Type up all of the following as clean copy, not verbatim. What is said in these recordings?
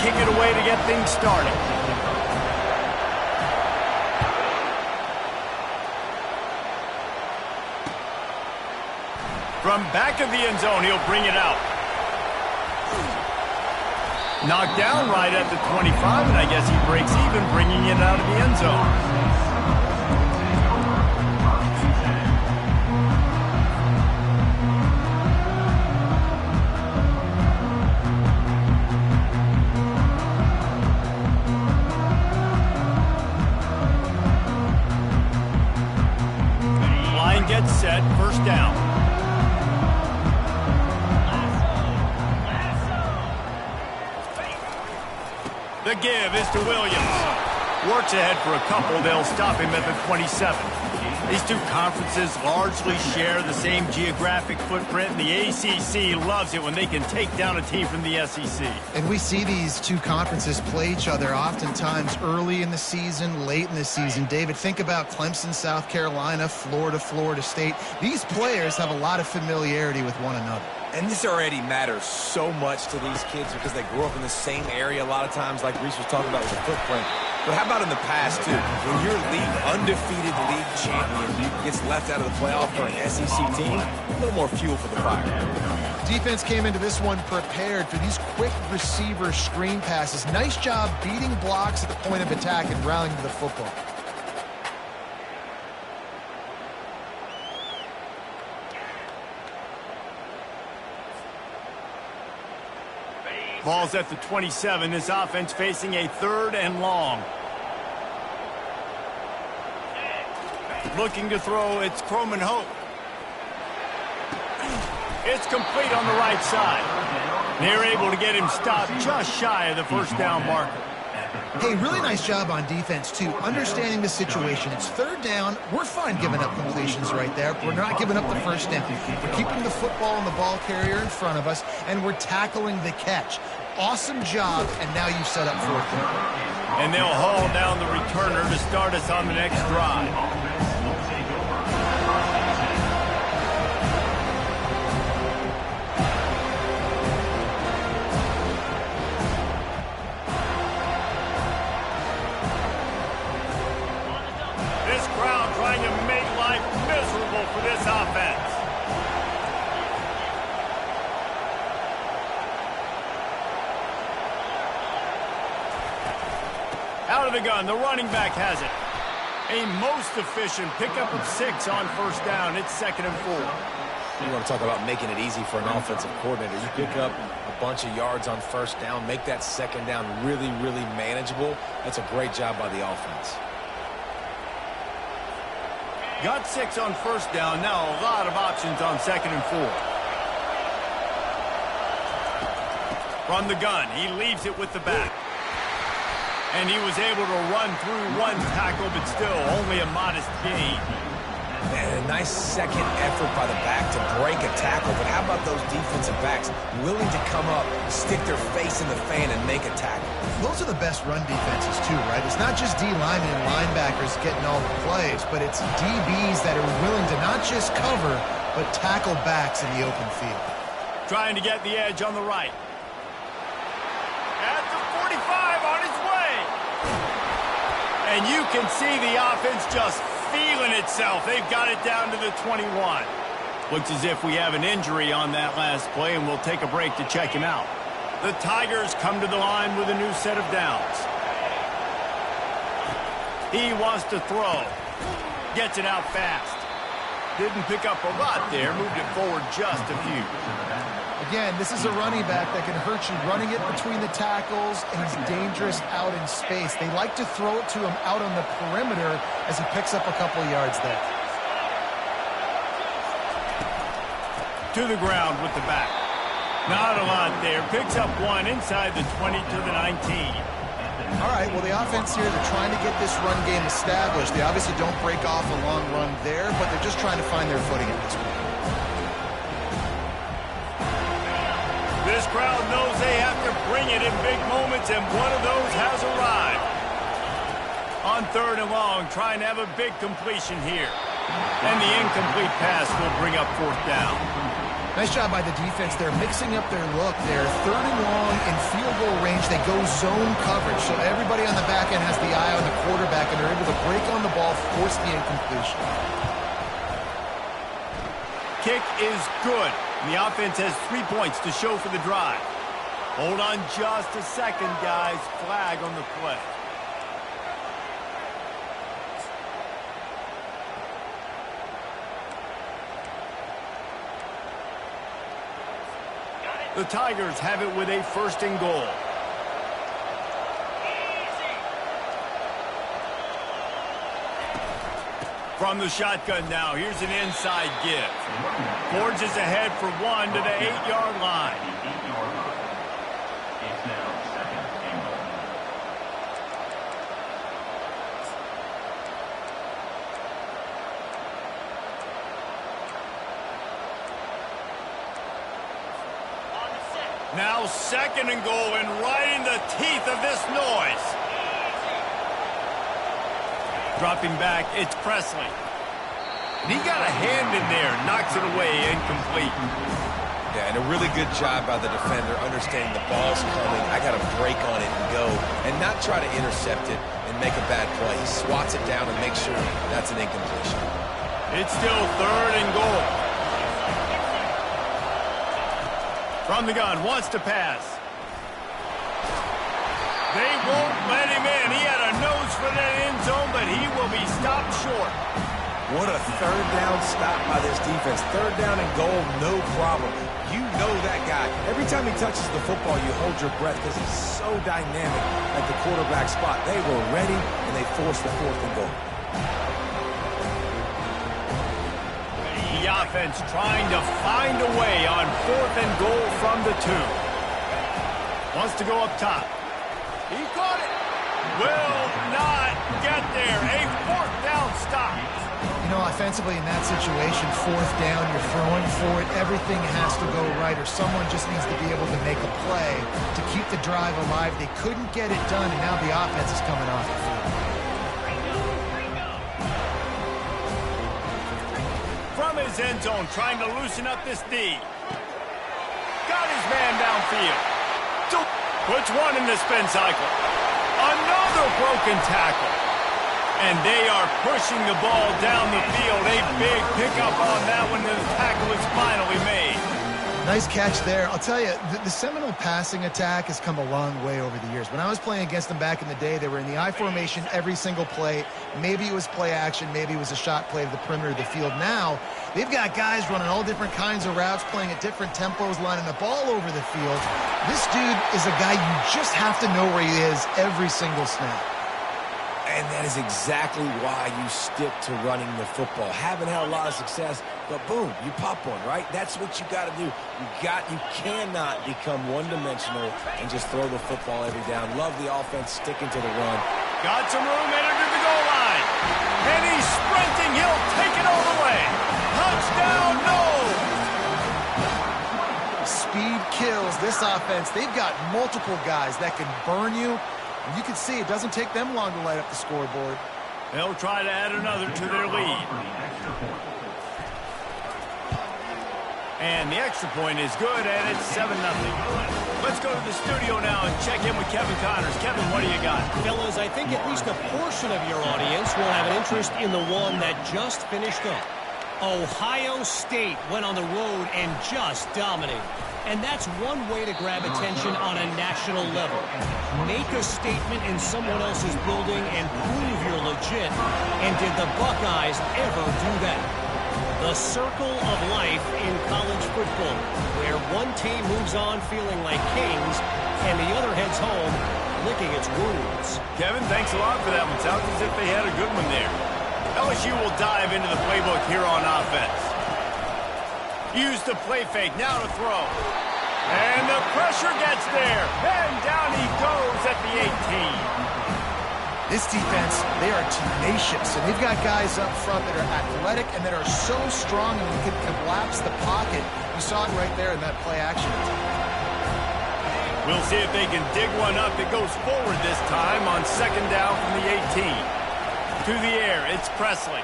kick it away to get things started. From back of the end zone, he'll bring it out. Knocked down right at the 25, and I guess he breaks even, bringing it out of the end zone. Line gets set, first down. The give is to Williams. Works ahead for a couple. They'll stop him at the 27. These two conferences largely share the same geographic footprint, and the ACC loves it when they can take down a team from the SEC. And we see these two conferences play each other oftentimes early in the season, late in the season. David, think about Clemson, South Carolina, Florida, Florida State. These players have a lot of familiarity with one another. And this already matters so much to these kids because they grew up in the same area a lot of times, like Reese was talking about with the footprint. But how about in the past, too? When your undefeated league champion gets left out of the playoff for an SEC team, a little more fuel for the fire. Defense came into this one prepared for these quick receiver screen passes. Nice job beating blocks at the point of attack and rallying to the football. Ball's at the 27. This offense facing a 3rd and long. Looking to throw, it's Croman Hope. It's complete on the right side. They're able to get him stopped just shy of the first down marker. Hey, really nice job on defense, too. Understanding the situation. It's 3rd down. We're fine giving up completions right there. We're not giving up the first down. We're keeping the football and the ball carrier in front of us, and we're tackling the catch. Awesome job, and now you've set up 4th down. And they'll haul down the returner to start us on the next drive. For this offense. Out of the gun, the running back has it. A most efficient pickup of 6 on first down. It's 2nd and 4. You want to talk about making it easy for an offensive coordinator. You pick up a bunch of yards on first down, make that 2nd down really, really manageable. That's a great job by the offense. Got 6 on first down. Now a lot of options on 2nd and 4. From the gun, he leaves it with the back. And he was able to run through one tackle, but still only a modest gain. And a nice second effort by the back to break a tackle. But how about those defensive backs willing to come up, stick their face in the fan, and make a tackle? Those are the best run defenses, too, right? It's not just D linemen and linebackers getting all the plays, but it's DBs that are willing to not just cover, but tackle backs in the open field. Trying to get the edge on the right. At the 45 on his way. And you can see the offense just feeling itself. They've got it down to the 21. Looks as if we have an injury on that last play, and we'll take a break to check him out. The Tigers come to the line with a new set of downs. He wants to throw. Gets it out fast. Didn't pick up a lot there. Moved it forward just a few. Again, this is a running back that can hurt you running it between the tackles, and he's dangerous out in space. They like to throw it to him out on the perimeter as he picks up a couple of yards there. To the ground with the back. Not a lot there. Picks up 1 inside the 20 to the 19. All right, well, the offense here, they're trying to get this run game established. They obviously don't break off a long run there, but they're just trying to find their footing at this point. This crowd knows they have to bring it in big moments, and one of those has arrived. On 3rd and long, trying to have a big completion here. And the incomplete pass will bring up 4th down. Nice job by the defense. They're mixing up their look. They're 3rd and long in field goal range. They go zone coverage. So everybody on the back end has the eye on the quarterback, and they're able to break on the ball, force the incompletion. Kick is good. And the offense has 3 points to show for the drive. Hold on just a second, guys. Flag on the play. The Tigers have it with a 1st and goal. From the shotgun now, here's an inside give. Forges ahead for 1 to the 8-yard line. Now 2nd and goal, and right in the teeth of this noise. Dropping back, it's Presley. And he got a hand in there, knocks it away, incomplete. Yeah, and a really good job by the defender, understanding the ball's coming. I got to break on it and go, and not try to intercept it and make a bad play. He swats it down and makes sure that's an incompletion. It's still 3rd and goal. From the gun, wants to pass. They won't let him in. He had a nose for that end zone, but he will be stopped short. What a 3rd down stop by this defense. 3rd down and goal, no problem. You know that guy. Every time he touches the football, you hold your breath because he's so dynamic at the quarterback spot. They were ready, and they forced the 4th and goal. The offense trying to find a way on 4th and goal from the 2. Wants to go up top. He caught it. Will not get there. A 4th down stop. You know, offensively in that situation, 4th down, you're throwing for it. Everything has to go right, or someone just needs to be able to make a play to keep the drive alive. They couldn't get it done, and now the offense is coming off the field. From his end zone, trying to loosen up this D. Got his man downfield. Puts 1 in the spin cycle. Another broken tackle. And they are pushing the ball down the field. A big pickup on that one, and the tackle is finally made. Nice catch there. I'll tell you, the Seminole passing attack has come a long way over the years. When I was playing against them back in the day, they were in the I formation every single play. Maybe it was play action. Maybe it was a shot play to the perimeter of the field. Now, they've got guys running all different kinds of routes, playing at different tempos, lining the ball over the field. This dude is a guy you just have to know where he is every single snap. And that is exactly why you stick to running the football. Haven't had a lot of success, but boom, you pop one, right? That's what you got to do. You cannot become one-dimensional and just throw the football every down. Love the offense sticking to the run. Got some room, entered to the goal line. And he's sprinting. He'll take it all the way. Touchdown, no! Speed kills this offense. They've got multiple guys that can burn you. And you can see it doesn't take them long to light up the scoreboard. They'll try to add another to their lead. And the extra point is good, and it's 7-0. Let's go to the studio now and check in with Kevin Connors. Kevin, what do you got? Fellas, I think at least a portion of your audience will have an interest in the one that just finished up. Ohio State went on the road and just dominated. And that's one way to grab attention on a national level. Make a statement in someone else's building and prove you're legit. And did the Buckeyes ever do that? The circle of life in college football, where one team moves on feeling like kings and the other heads home licking its wounds. Kevin, thanks a lot for that one. Sounds as if they had a good one there. LSU will dive into the playbook here on offense. Use the play fake, now to throw. And the pressure gets there. And down he goes at the 18. This defense, they are tenacious. And they've got guys up front that are athletic and that are so strong and can collapse the pocket. You saw it right there in that play action. We'll see if they can dig one up. It goes forward this time on 2nd down from the 18. To the air, it's Presley.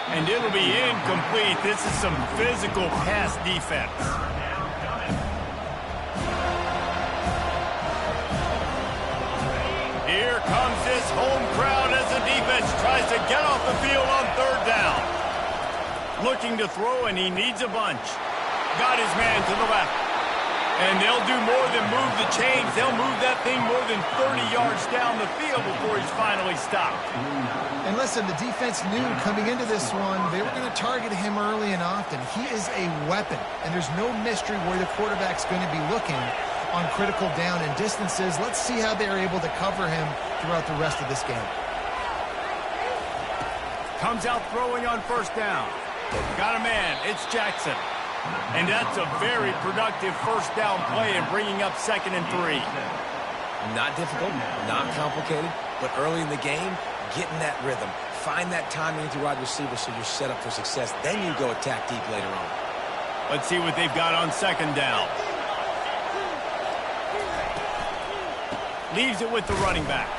And it'll be incomplete. This is some physical pass defense. Here comes this home crowd as the defense tries to get off the field on third down. Looking to throw, and he needs a bunch. Got his man to the left. And they'll do more than move the chains. They'll move that thing more than 30 yards down the field before he's finally stopped. And listen, the defense knew coming into this one, they were going to target him early and often. He is a weapon, and there's no mystery where the quarterback's going to be looking on critical down and distances. Let's see how they're able to cover him throughout the rest of this game. Comes out throwing on first down. Got a man. It's Jackson. And that's a very productive first down play and bringing up 2nd and 3. Not difficult, not complicated, but early in the game, get in that rhythm. Find that timing with your wide receiver so you're set up for success. Then you go attack deep later on. Let's see what they've got on 2nd down. Leaves it with the running back.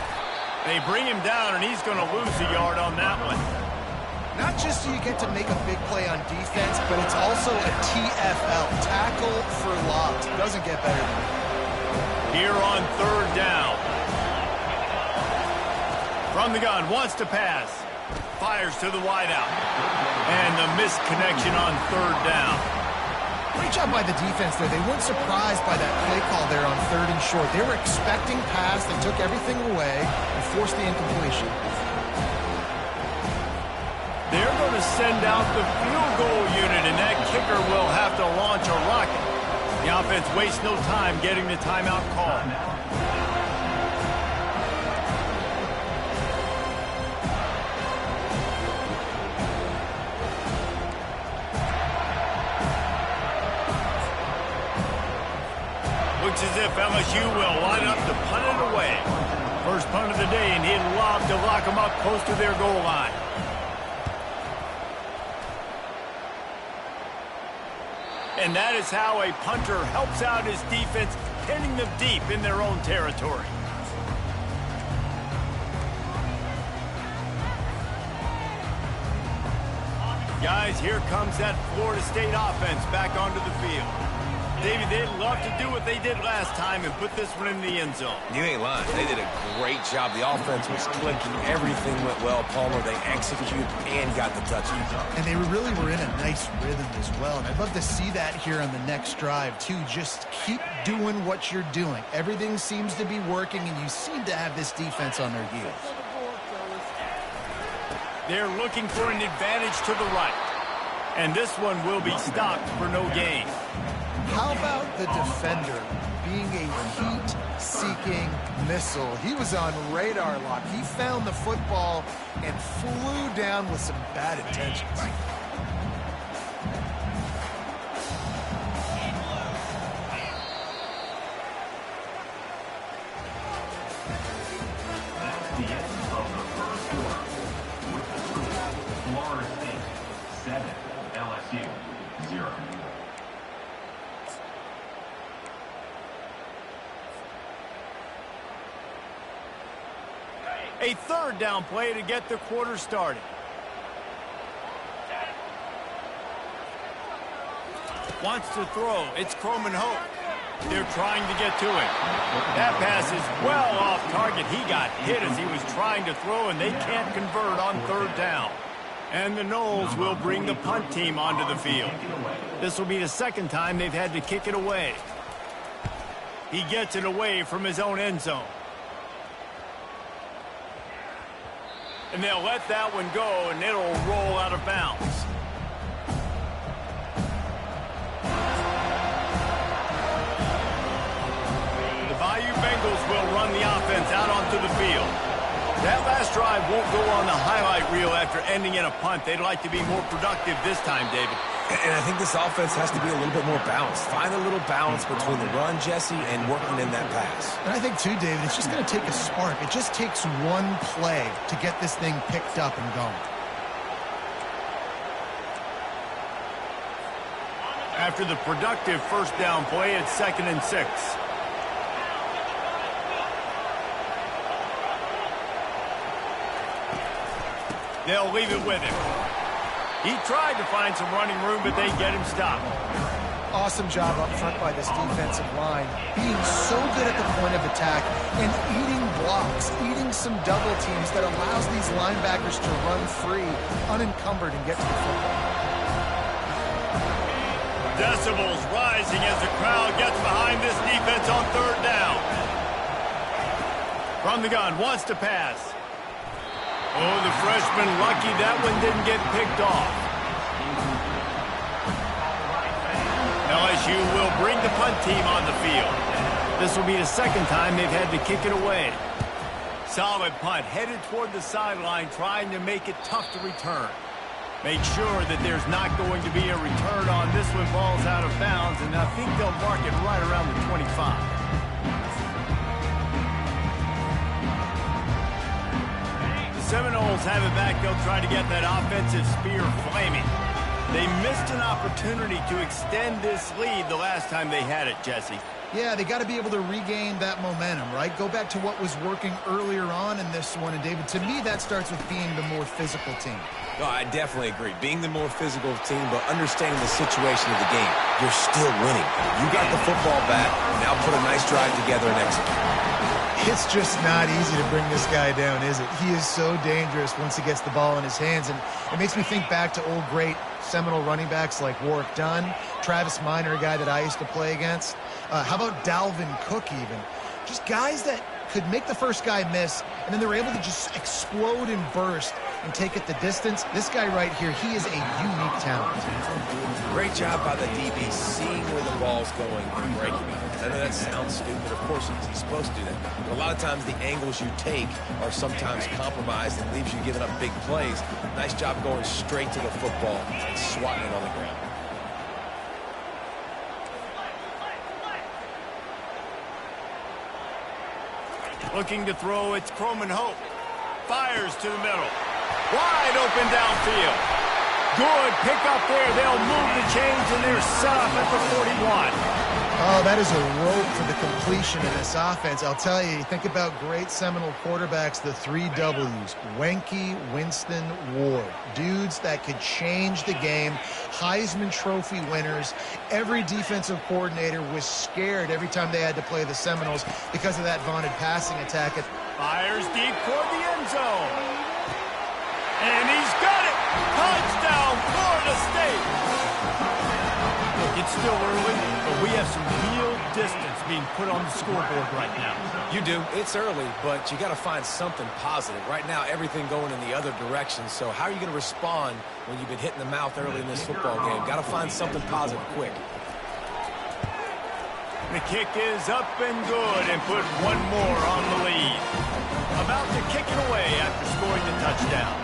They bring him down, and he's going to lose a yard on that one. Not just so you get to make a big play on defense, but it's also a TFL, tackle for loss. Doesn't get better than that. Here on 3rd down. From the gun, wants to pass. Fires to the wideout. And the missed connection on 3rd down. Great job by the defense there. They weren't surprised by that play call there on 3rd and short. They were expecting pass. They took everything away and forced the incompletion. They're going to send out the field goal unit, and that kicker will have to launch a rocket. The offense wastes no time getting the timeout call. Looks as if LSU will line up to punt it away. First punt of the day, and he'll lob to lock them up close to their goal line. And that is how a punter helps out his defense, pinning them deep in their own territory. Guys, here comes that Florida State offense back onto the field. David, they'd love to do what they did last time and put this one in the end zone. You ain't lying. They did a great job. The offense was clicking. Everything went well. Palmer, they executed and got the touchdown. And they really were in a nice rhythm as well. And I'd love to see that here on the next drive, too. Just keep doing what you're doing. Everything seems to be working, and you seem to have this defense on their heels. They're looking for an advantage to the right. And this one will be stopped for no gain. How about the defender being a heat-seeking missile? He was on radar lock. He found the football and flew down with some bad intentions. That's the end of the first quarter. With the score, Florida State 7, LSU 0. A 3rd down play to get the quarter started. Wants to throw. It's Croman Hope. They're trying to get to him. That pass is well off target. He got hit as he was trying to throw, and they can't convert on 3rd down. And the Noles will bring the punt team onto the field. This will be the 2nd time they've had to kick it away. He gets it away from his own end zone. And they'll let that one go, and it'll roll out of bounds. The Bayou Bengals will run the offense out onto the field. That last drive won't go on the highlight reel after ending in a punt. They'd like to be more productive this time, David. And I think this offense has to be a little bit more balanced. Find a little balance between the run, Jesse, and working in that pass. And I think, too, David, it's just going to take a spark. It just takes one play to get this thing picked up and going. After the productive first down play, it's 2nd and 6. They'll leave it with him. He tried to find some running room, but they get him stopped. Awesome job up front by this defensive line, being so good at the point of attack and eating blocks, eating some double teams that allows these linebackers to run free, unencumbered, and get to the football. Decibels rising as the crowd gets behind this defense on third down. From the gun, wants to pass. Oh, the freshman lucky that one didn't get picked off. LSU will bring the punt team on the field. This will be the second time they've had to kick it away. Solid punt, headed toward the sideline, trying to make it tough to return. Make sure that there's not going to be a return on this one. Ball's out of bounds, and I think they'll mark it right around the 25. The Seminoles have it back. They'll try to get that offensive spear flaming. They missed an opportunity to extend this lead the last time they had it, Jesse. Yeah, they got to be able to regain that momentum, right? Go back to what was working earlier on in this one. And, David, to me, that starts with being the more physical team. No, I definitely agree. Being the more physical team, but understanding the situation of the game. You're still winning. You got the football back. Now put a nice drive together and execute. It's just not easy to bring this guy down, is it? He is so dangerous once he gets the ball in his hands. And it makes me think back to old great Seminole running backs like Warwick Dunn, Travis Minor, a guy that I used to play against. How about Dalvin Cook even? Just guys that could make the first guy miss, and then they were able to just explode and burst and take it the distance. This guy right here, he is a unique talent. Great job by the DB seeing where the ball's going and breaking it. I know that sounds stupid. Of course he's supposed to do that. But a lot of times the angles you take are sometimes compromised and leaves you giving up big plays. Nice job going straight to the football and swatting it on the ground. Looking to throw, it's Croman Hope. Fires to the middle. Wide open downfield. Good pick up there. They'll move the chains, and they're set up at the 41. Oh, that is a rope for the completion of this offense. I'll tell you, think about great Seminole quarterbacks, the 3 W's. Wenke, Winston, Ward. Dudes that could change the game. Heisman Trophy winners. Every defensive coordinator was scared every time they had to play the Seminoles because of that vaunted passing attack. Fires deep toward the end zone. And he's got it. Touchdown, Florida State. Look, it's still early, but we have some real distance being put on the scoreboard right now. You do. It's early, but you got to find something positive. Right now, everything going in the other direction. So how are you going to respond when you've been hit in the mouth early in this football game? Got to find something positive quick. The kick is up and good and put one more on the lead. About to kick it away after scoring the touchdown.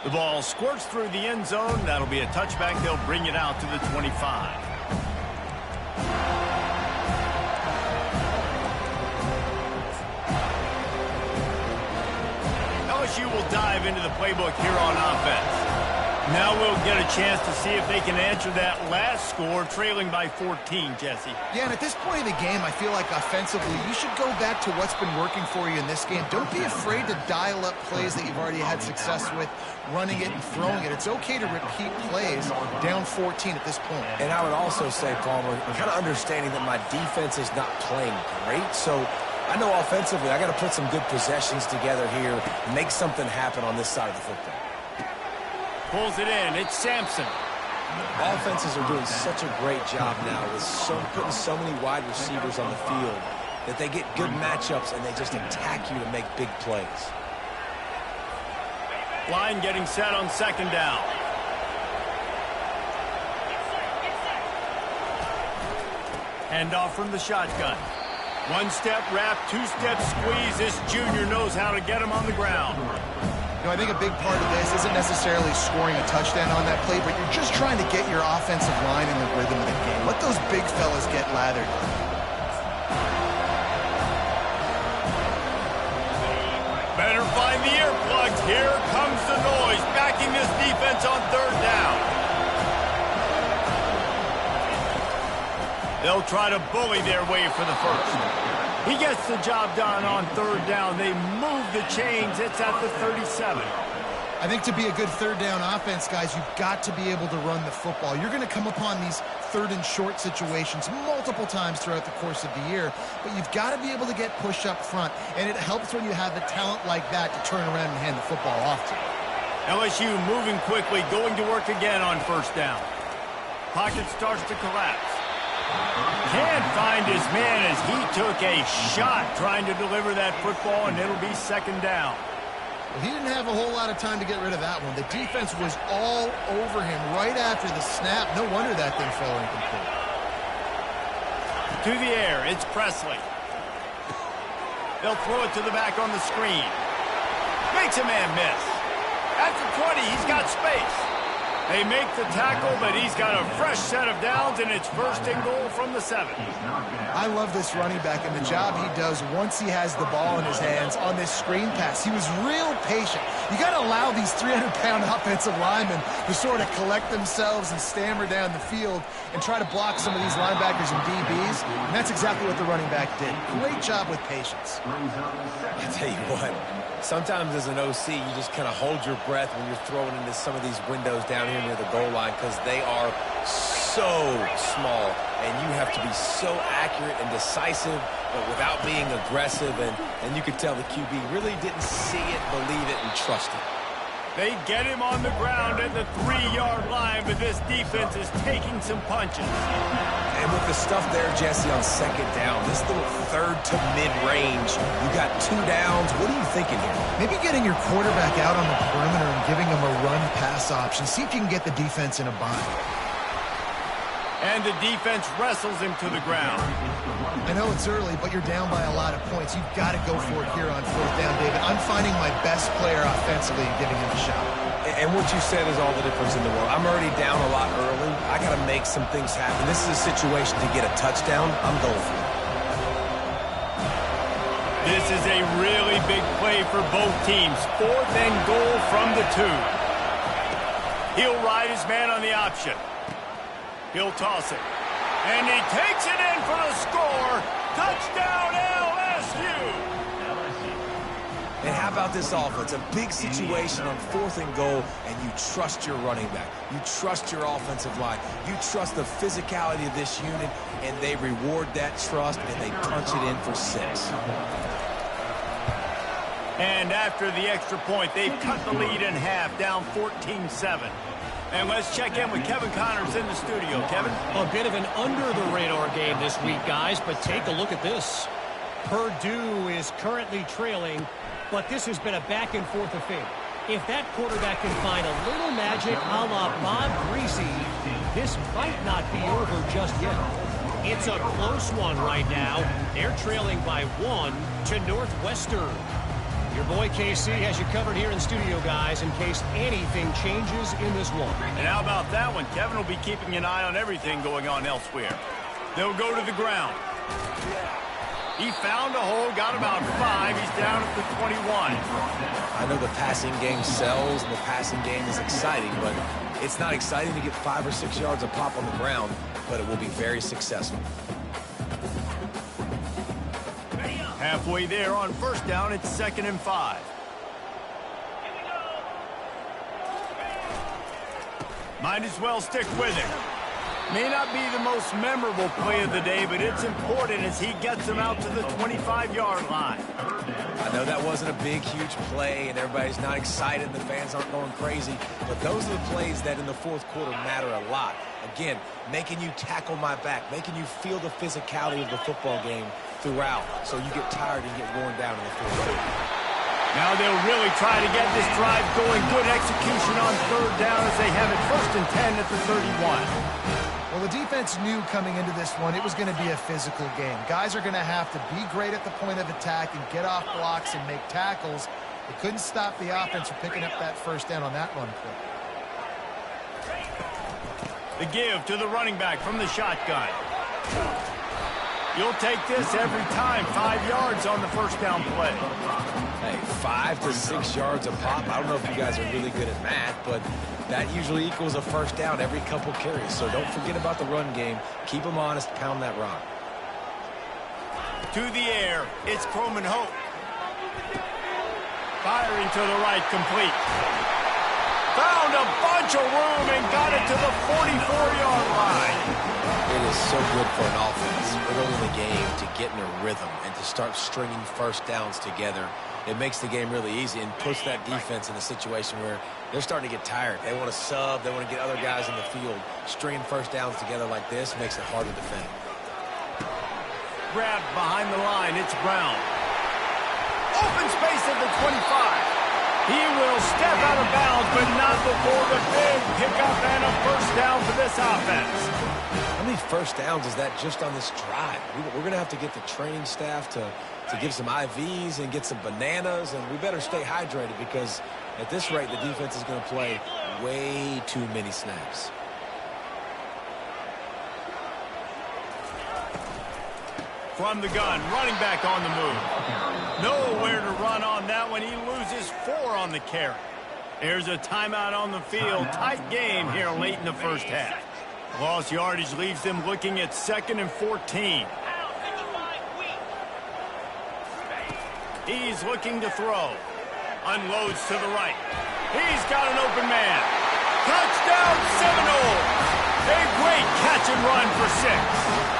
The ball squirts through the end zone. That'll be a touchback. They'll bring it out to the 25. LSU will dive into the playbook here on offense. Now we'll get a chance to see if they can answer that last score, trailing by 14, Jesse. Yeah, and at this point of the game, I feel like offensively, you should go back to what's been working for you in this game. Don't be afraid to dial up plays that you've already had success with, running it and throwing it. It's okay to repeat plays down 14 at this point. And I would also say, Palmer, kind of understanding that my defense is not playing great, so I know offensively I got to put some good possessions together here, make something happen on this side of the football. Pulls it in. It's Sampson. Offenses are doing such a great job now with putting so many wide receivers on the field that they get good matchups and they just attack you to make big plays. Line getting set on second down. Handoff from the shotgun. One-step wrap, two-step squeeze. This junior knows how to get him on the ground. You know, I think a big part of this isn't necessarily scoring a touchdown on that play, but you're just trying to get your offensive line in the rhythm of the game. Let those big fellas get lathered. Better find the earplugs. Here comes the noise, backing this defense on third down. They'll try to bully their way for the first. He gets the job done on third down. They move the chains. It's at the 37. I think to be a good third down offense, guys, you've got to be able to run the football. You're going to come upon these third and short situations multiple times throughout the course of the year, but you've got to be able to get push up front, and it helps when you have a talent like that to turn around and hand the football off to. LSU moving quickly, going to work again on first down. Pocket starts to collapse. Can't find his man as he took a shot trying to deliver that football, and it'll be second down. Well, he didn't have a whole lot of time to get rid of that one. The defense was all over him right after the snap. No wonder that thing fell incomplete. To the air, it's Presley. They'll throw it to the back on the screen. Makes a man miss. At the 20, he's got space. They make the tackle, but he's got a fresh set of downs, and it's first and goal from the 7. I love this running back and the job he does once he has the ball in his hands on this screen pass. He was real patient. You got to allow these 300-pound offensive linemen to sort of collect themselves and stammer down the field and try to block some of these linebackers and DBs, and that's exactly what the running back did. Great job with patience. I tell you what, sometimes as an OC, you just kind of hold your breath when you're throwing into some of these windows down here near the goal line because they are so small, and you have to be so accurate and decisive, but without being aggressive, and you could tell the QB really didn't see it, believe it, and trust it. They get him on the ground at the 3-yard line, but this defense is taking some punches. And with the stuff there, Jesse, on second down, this little third to mid-range, you got 2 downs. What are you thinking here? Maybe getting your quarterback out on the perimeter and giving him a run-pass option. See if you can get the defense in a bind. And the defense wrestles him to the ground. I know it's early, but you're down by a lot of points. You've got to go for it here on fourth down, David. I'm finding my best player offensively and giving him a shot. And what you said is all the difference in the world. I'm already down a lot early. I got to make some things happen. This is a situation to get a touchdown. I'm going for it. This is a really big play for both teams. Fourth and goal from the 2. He'll ride his man on the option. He'll toss it. And he takes it in for the score. Touchdown, LSU! And how about this offense? A big situation on fourth and goal, and you trust your running back. You trust your offensive line. You trust the physicality of this unit, and they reward that trust, and they punch it in for 6. And after the extra point, they've cut the lead in half, down 14-7. And let's check in with Kevin Connors in the studio. Kevin? A bit of an under-the-radar game this week, guys, but take a look at this. Purdue is currently trailing, but this has been a back-and-forth affair. If that quarterback can find a little magic a la Bob Greasy, this might not be over just yet. It's a close one right now. They're trailing by 1 to Northwestern. Your boy KC has you covered here in studio, guys, in case anything changes in this one. And how about that one? Kevin will be keeping an eye on everything going on elsewhere. They'll go to the ground. He found a hole, got about 5. He's down at the 21. I know the passing game sells, and the passing game is exciting, but it's not exciting to get 5 or 6 yards a pop on the ground, but it will be very successful. Halfway there on first down, it's 2nd and 5. Might as well stick with him. May not be the most memorable play of the day, but it's important as he gets them out to the 25-yard line. I know that wasn't a big, huge play, and everybody's not excited, and the fans aren't going crazy, but those are the plays that in the fourth quarter matter a lot. Again, making you tackle my back, making you feel the physicality of the football game throughout, so you get tired and get worn down in the fourth quarter. Now they'll really try to get this drive going. Good execution on third down as they have it 1st and 10 at the 31. Well, the defense knew coming into this one it was going to be a physical game. Guys are going to have to be great at the point of attack and get off blocks and make tackles. They couldn't stop the offense from picking up that first down on that run play. The give to the running back from the shotgun. You'll take this every time. 5 yards on the first down play. Hey, 5 to 6 yards a pop. I don't know if you guys are really good at math, but that usually equals a first down every couple carries. So don't forget about the run game. Keep them honest. Pound that rock. To the air, it's Croman Hope. Firing to the right, complete. Found a bunch of room and got it to the 44-yard line. It is so good for an offense early in the game to get in a rhythm and to start stringing first downs together. It makes the game really easy and puts that defense in a situation where they're starting to get tired. They want to sub. They want to get other guys in the field. Stringing first downs together like this makes it hard to defend. Grabbed behind the line. It's Brown. Open space at the 25. He will step out of bounds, but not before the big pickup and a first down for this offense. How many first downs is that just on this drive? We're going to have to get the training staff to give some IVs and get some bananas, and we better stay hydrated because at this rate, the defense is going to play way too many snaps. From the gun, running back on the move. Nowhere to run on that one. He loses 4 on the carry. Here's a timeout on the field. Tight game here late in the first half. Lost yardage leaves them looking at 2nd and 14. He's looking to throw. Unloads to the right. He's got an open man. Touchdown Seminoles. A great catch and run for 6.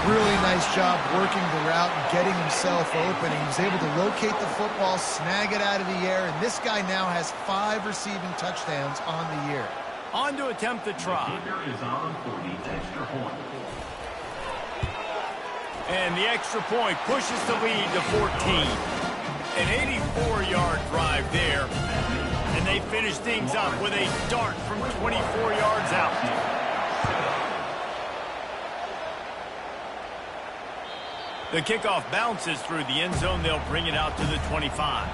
Really nice job working the route and getting himself open. He was able to locate the football, snag it out of the air, and this guy now has 5 receiving touchdowns on the year. On to attempt the try. Is on for the extra point. And the extra point pushes the lead to 14. An 84-yard drive there. And they finish things up with a dart from 24 yards out. The kickoff bounces through the end zone. They'll bring it out to the 25.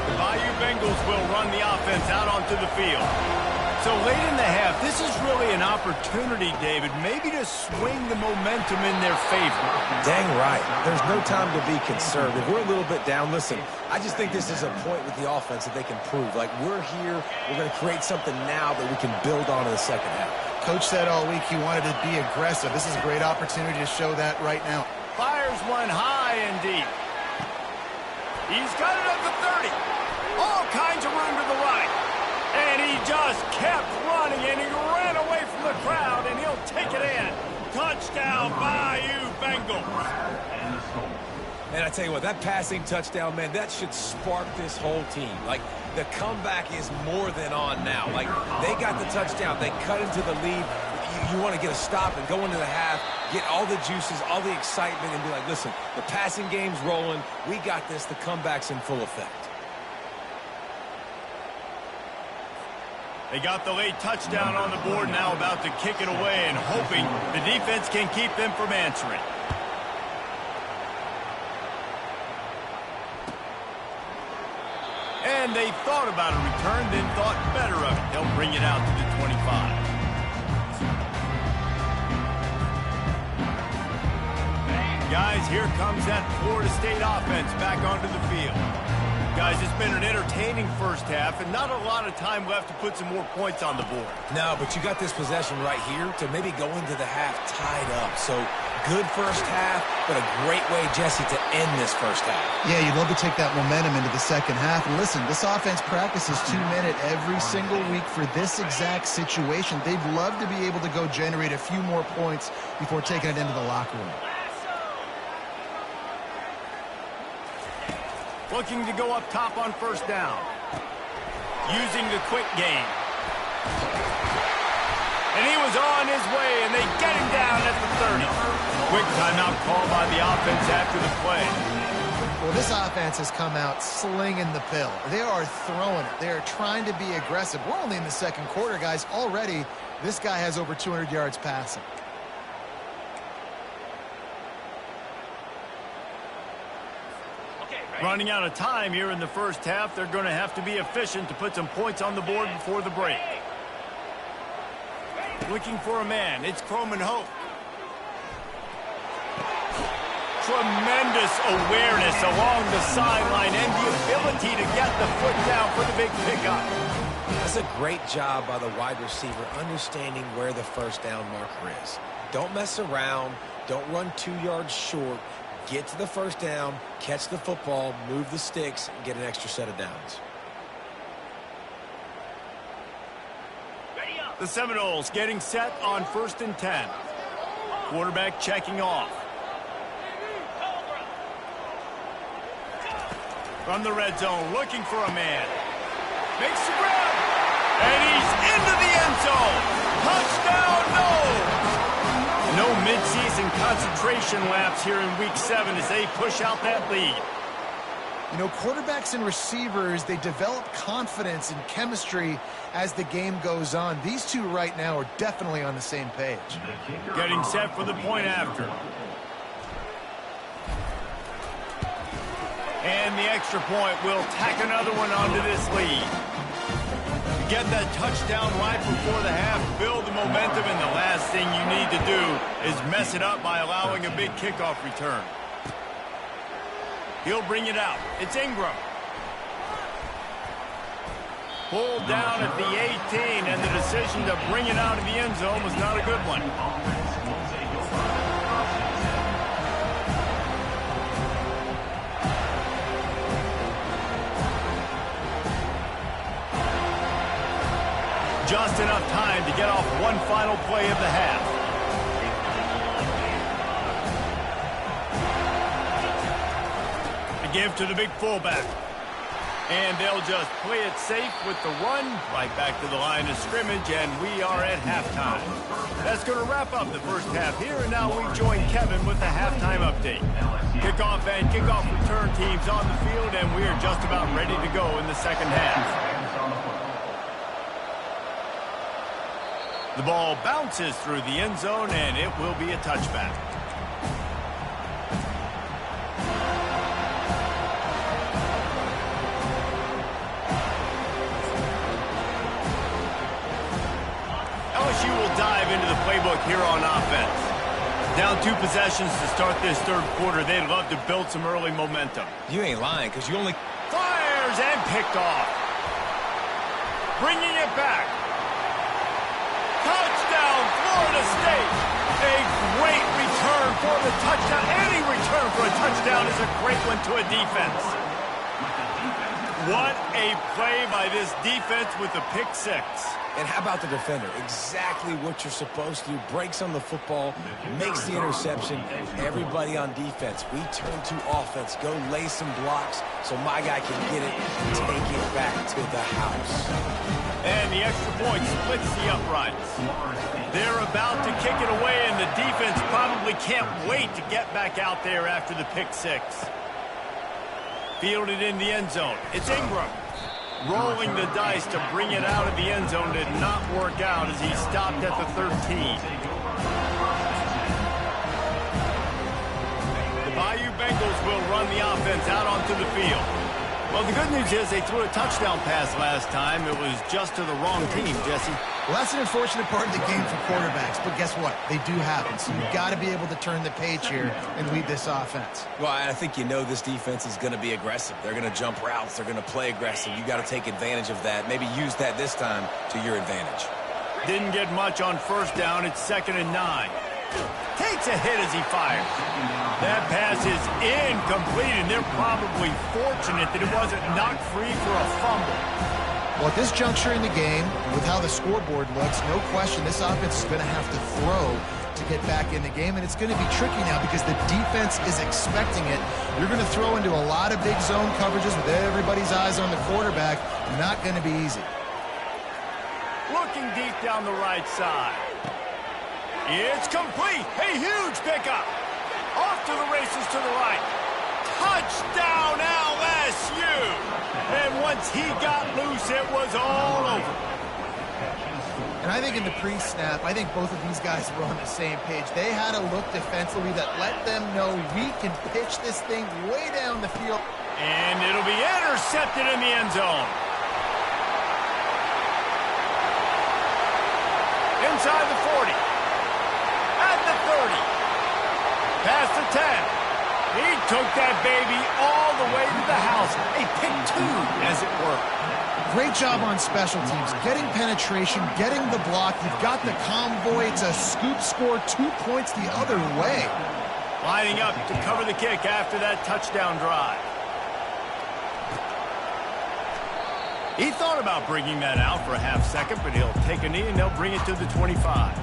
The Bayou Bengals will run the offense out onto the field. So late in the half, this is really an opportunity, David, maybe to swing the momentum in their favor. Dang right. There's no time to be concerned. If we're a little bit down, listen, I just think this is a point with the offense that they can prove. Like, we're here, we're going to create something now that we can build on in the second half. Coach said all week he wanted to be aggressive. This is a great opportunity to show that right now. Fires one high and deep. He's got it at the 30. All kinds of room to the right. And he just kept running, and he ran away from the crowd, and he'll take it in. Touchdown, Bayou Bengals. And I tell you what, that passing touchdown, man, that should spark this whole team. Like, the comeback is more than on now. Like, they got the touchdown. They cut into the lead. You want to get a stop and go into the half, get all the juices, all the excitement, and be like, listen, the passing game's rolling. We got this. The comeback's in full effect. They got the late touchdown on the board, now about to kick it away and hoping the defense can keep them from answering. And they thought about a return, then thought better of it. They'll bring it out to the 25. Guys, here comes that Florida State offense back onto the field. Guys, it's been an entertaining first half and not a lot of time left to put some more points on the board. No, but you got this possession right here to maybe go into the half tied up. So good first half, but a great way, Jesse, to end this first half. Yeah, you'd love to take that momentum into the second half. And listen, this offense practices 2-minute every single week for this exact situation. They'd love to be able to go generate a few more points before taking it into the locker room. Looking to go up top on first down. Using the quick game. And he was on his way, and they get him down at the 30. Quick timeout call by the offense after the play. Well, this offense has come out slinging the pill. They are throwing it. They are trying to be aggressive. We're only in the second quarter, guys. Already, this guy has over 200 yards passing. Running out of time here in the first half. They're going to have to be efficient to put some points on the board before the break. Looking for a man. It's Croman Hope. Tremendous awareness along the sideline and the ability to get the foot down for the big pickup. That's a great job by the wide receiver understanding where the first down marker is. Don't mess around. Don't run 2 yards short. Get to the first down, catch the football, move the sticks, and get an extra set of downs. The Seminoles getting set on 1st and 10. Quarterback checking off. From the red zone, looking for a man. Makes the grab. And he's into the end zone. Touchdown, no midseason concentration laps here in Week 7 as they push out that lead. You know, quarterbacks and receivers, they develop confidence and chemistry as the game goes on. These two right now are definitely on the same page. Getting set for the point after. And the extra point will tack another one onto this lead. You get that touchdown right before the half, build the momentum, and the last thing you need to do is mess it up by allowing a big kickoff return. He'll bring it out. It's Ingram. Pulled down at the 18, and the decision to bring it out of the end zone was not a good one. Just enough time to get off one final play of the half. A give to the big fullback. And they'll just play it safe with the run right back to the line of scrimmage, and we are at halftime. That's going to wrap up the first half here, and now we join Kevin with the halftime update. Kickoff and kickoff return teams on the field, and we are just about ready to go in the second half. The ball bounces through the end zone, and it will be a touchback. LSU will dive into the playbook here on offense. Down 2 possessions to start this third quarter. They'd love to build some early momentum. You ain't lying, because you only... Fires and picked off. Bringing it back. Touchdown, Florida State. A great return for the touchdown. Any return for a touchdown is a great one to a defense. What a play by this defense with the pick 6. And how about the defender? Exactly what you're supposed to do. Breaks on the football, makes the interception. Everybody on defense, we turn to offense. Go lay some blocks so my guy can get it and take it back to the house. And the extra point splits the uprights. They're about to kick it away, and the defense probably can't wait to get back out there after the pick 6. Fielded in the end zone. It's Ingram. Rolling the dice to bring it out of the end zone did not work out as he stopped at the 13. The Bayou Bengals will run the offense out onto the field. Well, the good news is they threw a touchdown pass last time. It was just to the wrong team, Jesse. Well, that's an unfortunate part of the game for quarterbacks, but guess what? They do happen, so you've got to be able to turn the page here and lead this offense. Well, I think you know this defense is going to be aggressive. They're going to jump routes. They're going to play aggressive. You got to take advantage of that. Maybe use that this time to your advantage. Didn't get much on first down. It's 2nd and 9. Takes a hit as he fires. That pass is incomplete, and they're probably fortunate that it wasn't knocked free for a fumble. Well, at this juncture in the game, with how the scoreboard looks, no question this offense is going to have to throw to get back in the game, and it's going to be tricky now because the defense is expecting it. You're going to throw into a lot of big zone coverages with everybody's eyes on the quarterback. Not going to be easy. Looking deep down the right side. It's complete. A huge pickup. Off to the races to the right. Touchdown, LSU. And once he got loose, it was all over. And I think in the pre-snap, I think both of these guys were on the same page. They had a look defensively that let them know we can pitch this thing way down the field. And it'll be intercepted in the end zone. Inside the 40. At the 30. Past the 10. He took that baby all the way to the house. A pick 2, as it were. Great job on special teams, getting penetration, getting the block. You've got the convoy to scoop score 2 points the other way. Lining up to cover the kick after that touchdown drive. He thought about bringing that out for a half second, but he'll take a knee and they'll bring it to the 25.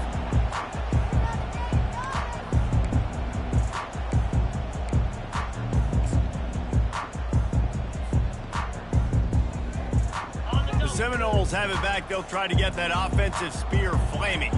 The Seminoles have it back. They'll try to get that offensive spear flaming.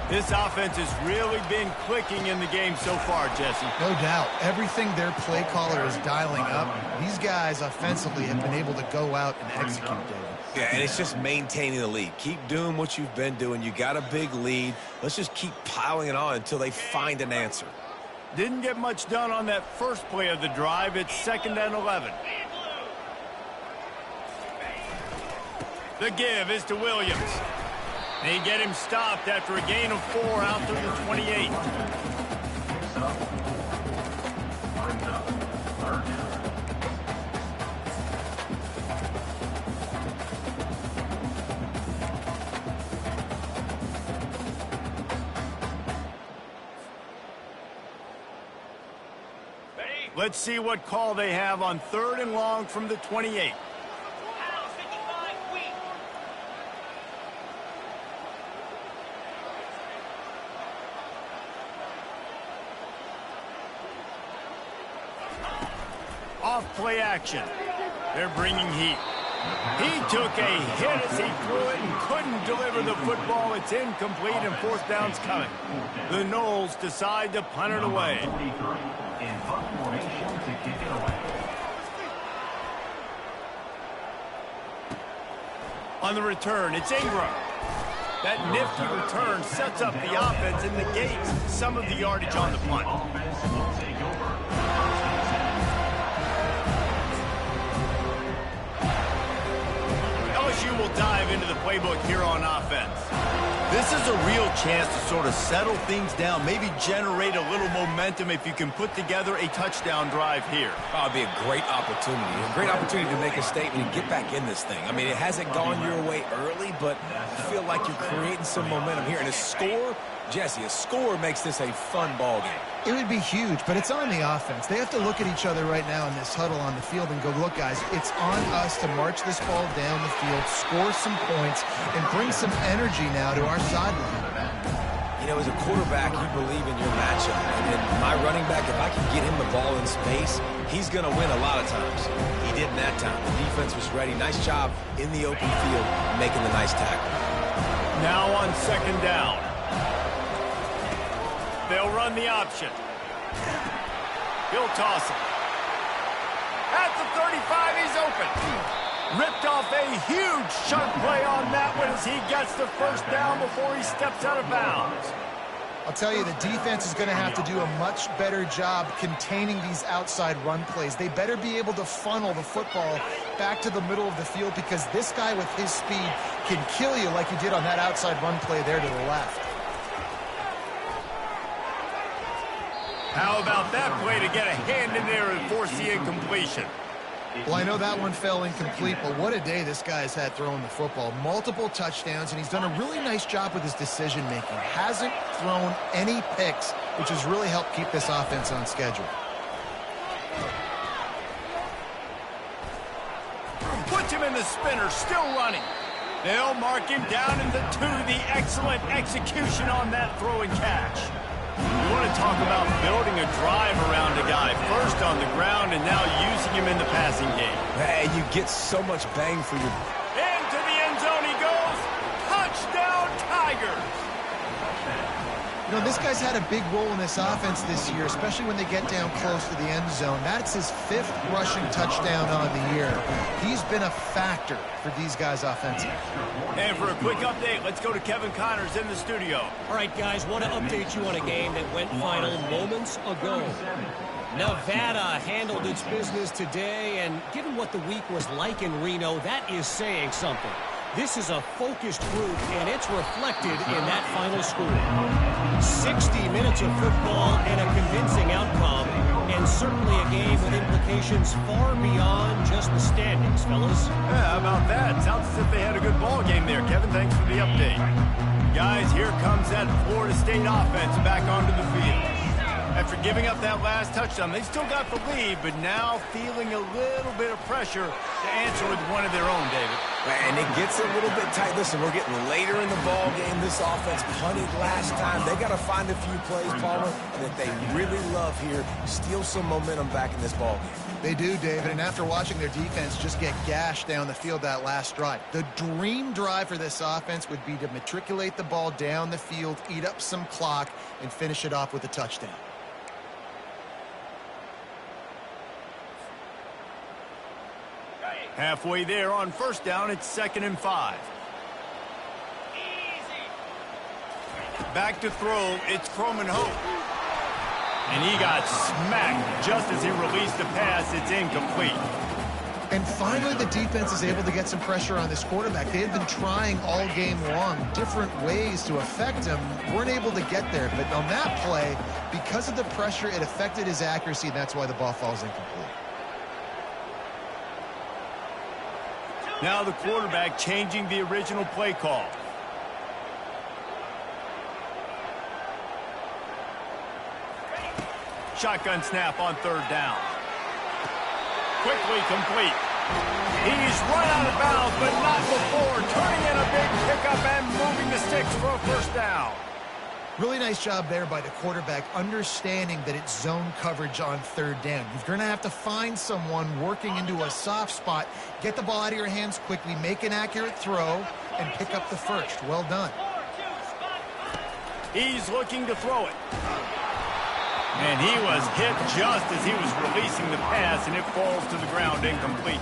This offense has really been clicking in the game so far, Jesse. No doubt. Everything their play caller is dialing up, these guys offensively have been able to go out and execute, David. Yeah, and it's just maintaining the lead. Keep doing what you've been doing. You got a big lead. Let's just keep piling it on until they find an answer. Didn't get much done on that first play of the drive. It's 2nd and 11. The give is to Williams. They get him stopped after a gain of 4 out through the 28. Brings up 3rd down. Let's see what call they have on 3rd and long from the 28. Off play action. They're bringing heat. He took a hit as he threw it and couldn't deliver the football. It's incomplete and 4th down's coming. The Noles decide to punt it away. 43 in punt formation to kick it away. On the return, it's Ingram. That nifty return sets up the offense and negates some of the yardage on the punt. Offense will take over. LSU will dive into the playbook here on offense. This is a real chance to sort of settle things down, maybe generate a little momentum if you can put together a touchdown drive here. Oh, it'd be a great opportunity to make a statement and get back in this thing. I mean, it hasn't gone your way early, but I feel like you're creating some momentum here. And a score, Jesse, a score makes this a fun ball game. It would be huge, but it's on the offense. They have to look at each other right now in this huddle on the field and go, look, guys, it's on us to march this ball down the field, score some points, and bring some energy now to our sideline. You know, as a quarterback, you believe in your matchup. And then my running back, if I can get him the ball in space, he's going to win a lot of times. He didn't that time. The defense was ready. Nice job in the open field making the nice tackle. Now on 2nd down. They'll run the option. He'll toss it. At the 35, he's open. Ripped off a huge chunk play on that one as he gets the 1st down before he steps out of bounds. I'll tell you, the defense is going to have to do a much better job containing these outside run plays. They better be able to funnel the football back to the middle of the field because this guy with his speed can kill you like he did on that outside run play there to the left. How about that play to get a hand in there and force the incompletion? Well, I know that one fell incomplete, but what a day this guy has had throwing the football. Multiple touchdowns, and he's done a really nice job with his decision-making. Hasn't thrown any picks, which has really helped keep this offense on schedule. Puts him in the spinner, still running. They'll mark him down in the 2. The excellent execution on that throw and catch. You want to talk about building a drive around a guy. First on the ground and now using him in the passing game. And you get so much bang for your... Into the end zone he goes. Touchdown, Tigers. You know, this guy's had a big role in this offense this year, especially when they get down close to the end zone. That's his 5th rushing touchdown on the year. He's been a factor for these guys offensively. And for a quick update, let's go to Kevin Connors in the studio. All right, guys, want to update you on a game that went final moments ago. Nevada handled its business today, and given what the week was like in Reno, that is saying something. This is a focused group, and it's reflected in that final score. 60 minutes of football and a convincing outcome, and certainly a game with implications far beyond just the standings, fellas. Yeah, how about that? Sounds as if they had a good ball game there, Kevin. Thanks for the update. Guys, here comes that Florida State offense back onto the field. After giving up that last touchdown, they still got the lead, but now feeling a little bit of pressure to answer with one of their own, David. And it gets a little bit tight. Listen, we're getting later in the ball game. This offense punted last time. They got to find a few plays, Palmer, that they really love here. Steal some momentum back in this ball game. They do, David, and after watching their defense just get gashed down the field that last drive, the dream drive for this offense would be to matriculate the ball down the field, eat up some clock, and finish it off with a touchdown. Halfway there on first down, it's 2nd and 5. Back to throw, it's Croman Hope. And he got smacked just as he released the pass. It's incomplete. And finally, the defense is able to get some pressure on this quarterback. They had been trying all game long different ways to affect him. Weren't able to get there. But on that play, because of the pressure, it affected his accuracy, and that's why the ball falls incomplete. Now the quarterback changing the original play call. Shotgun snap on 3rd down. Quickly complete. He's run out of bounds, but not before turning in a big pickup and moving the sticks for a 1st down. Really nice job there by the quarterback, understanding that it's zone coverage on 3rd down. You're going to have to find someone working into a soft spot, get the ball out of your hands quickly, make an accurate throw, and pick up the 1st. Well done. He's looking to throw it. And he was hit just as he was releasing the pass, and it falls to the ground incomplete.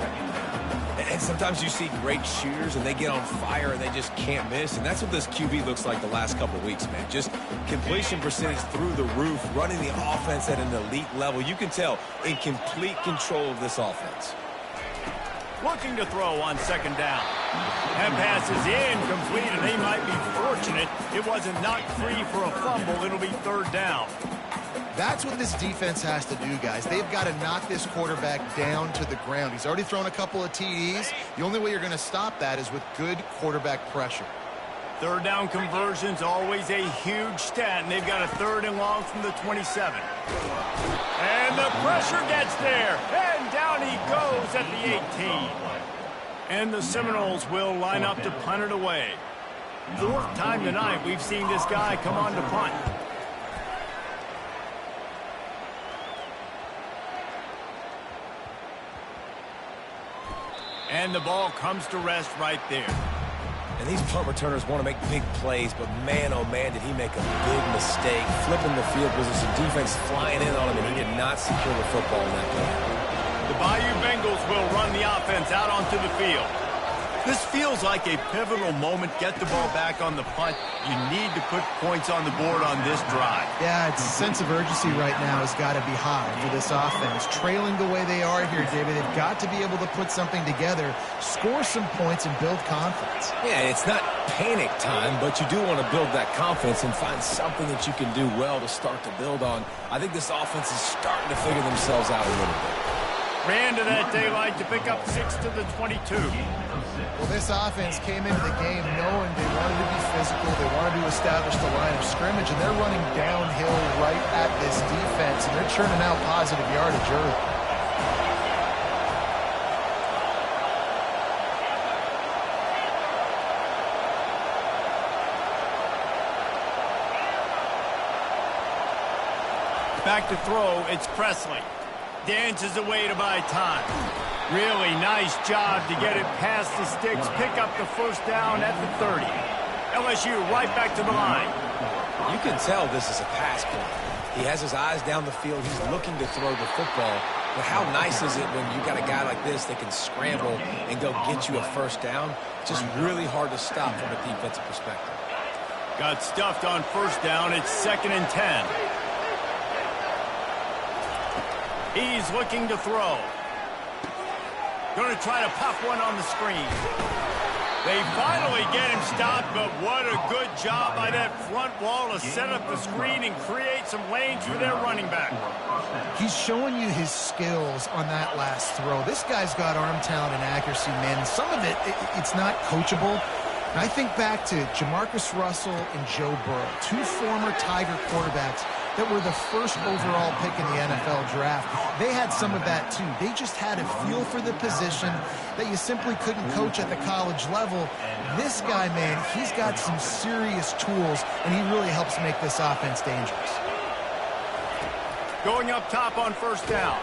And sometimes you see great shooters, and they get on fire, and they just can't miss. And that's what this QB looks like the last couple of weeks, man. Just completion percentage through the roof, running the offense at an elite level. You can tell in complete control of this offense. Looking to throw on 2nd down. That pass is incomplete, and they might be fortunate it wasn't knocked free for a fumble. It'll be 3rd down. That's what this defense has to do, guys. They've got to knock this quarterback down to the ground. He's already thrown a couple of TDs. The only way you're going to stop that is with good quarterback pressure. 3rd down conversion's always a huge stat, and they've got a 3rd and long from the 27. And the pressure gets there, and down he goes at the 18. And the Seminoles will line up to punt it away. 4th time tonight we've seen this guy come on to punt. And the ball comes to rest right there. And these punt returners want to make big plays, but man, oh man, did he make a big mistake. Flipping the field position, defense flying in on him, and he did not secure the football in that play. The Bayou Bengals will run the offense out onto the field. This feels like a pivotal moment. Get the ball back on the punt. You need to put points on the board on this drive. Yeah, its sense of urgency right now has got to be high for this offense. Trailing the way they are here, David, they've got to be able to put something together, score some points, and build confidence. Yeah, it's not panic time, but you do want to build that confidence and find something that you can do well to start to build on. I think this offense is starting to figure themselves out a little bit. Ran to that daylight to pick up 6 to the 22. Well, this offense came into the game knowing they wanted to be physical, they wanted to establish the line of scrimmage, and they're running downhill right at this defense, and they're churning out positive yardage early. Back to throw, it's Presley. Dances away to buy time. Really nice job to get it past the sticks, pick up the 1st down at the 30. LSU right back to the line. You can tell this is a pass play. He has his eyes down the field. He's looking to throw the football. But how nice is it when you got a guy like this that can scramble and go get you a 1st down? Just really hard to stop from a defensive perspective. Got stuffed on 1st down. It's 2nd and 10. He's looking to throw. Going to try to pop one on the screen. They finally get him stopped, but what a good job by that front wall to set up the screen and create some lanes for their running back. He's showing you his skills on that last throw. This guy's got arm talent and accuracy, man. And some of it's not coachable. And I think back to Jamarcus Russell and Joe Burrow, two former Tiger quarterbacks that were the first overall pick in the NFL draft. They had some of that too. They just had a feel for the position that you simply couldn't coach at the college level. This guy, man, he's got some serious tools, and he really helps make this offense dangerous. Going up top on first down.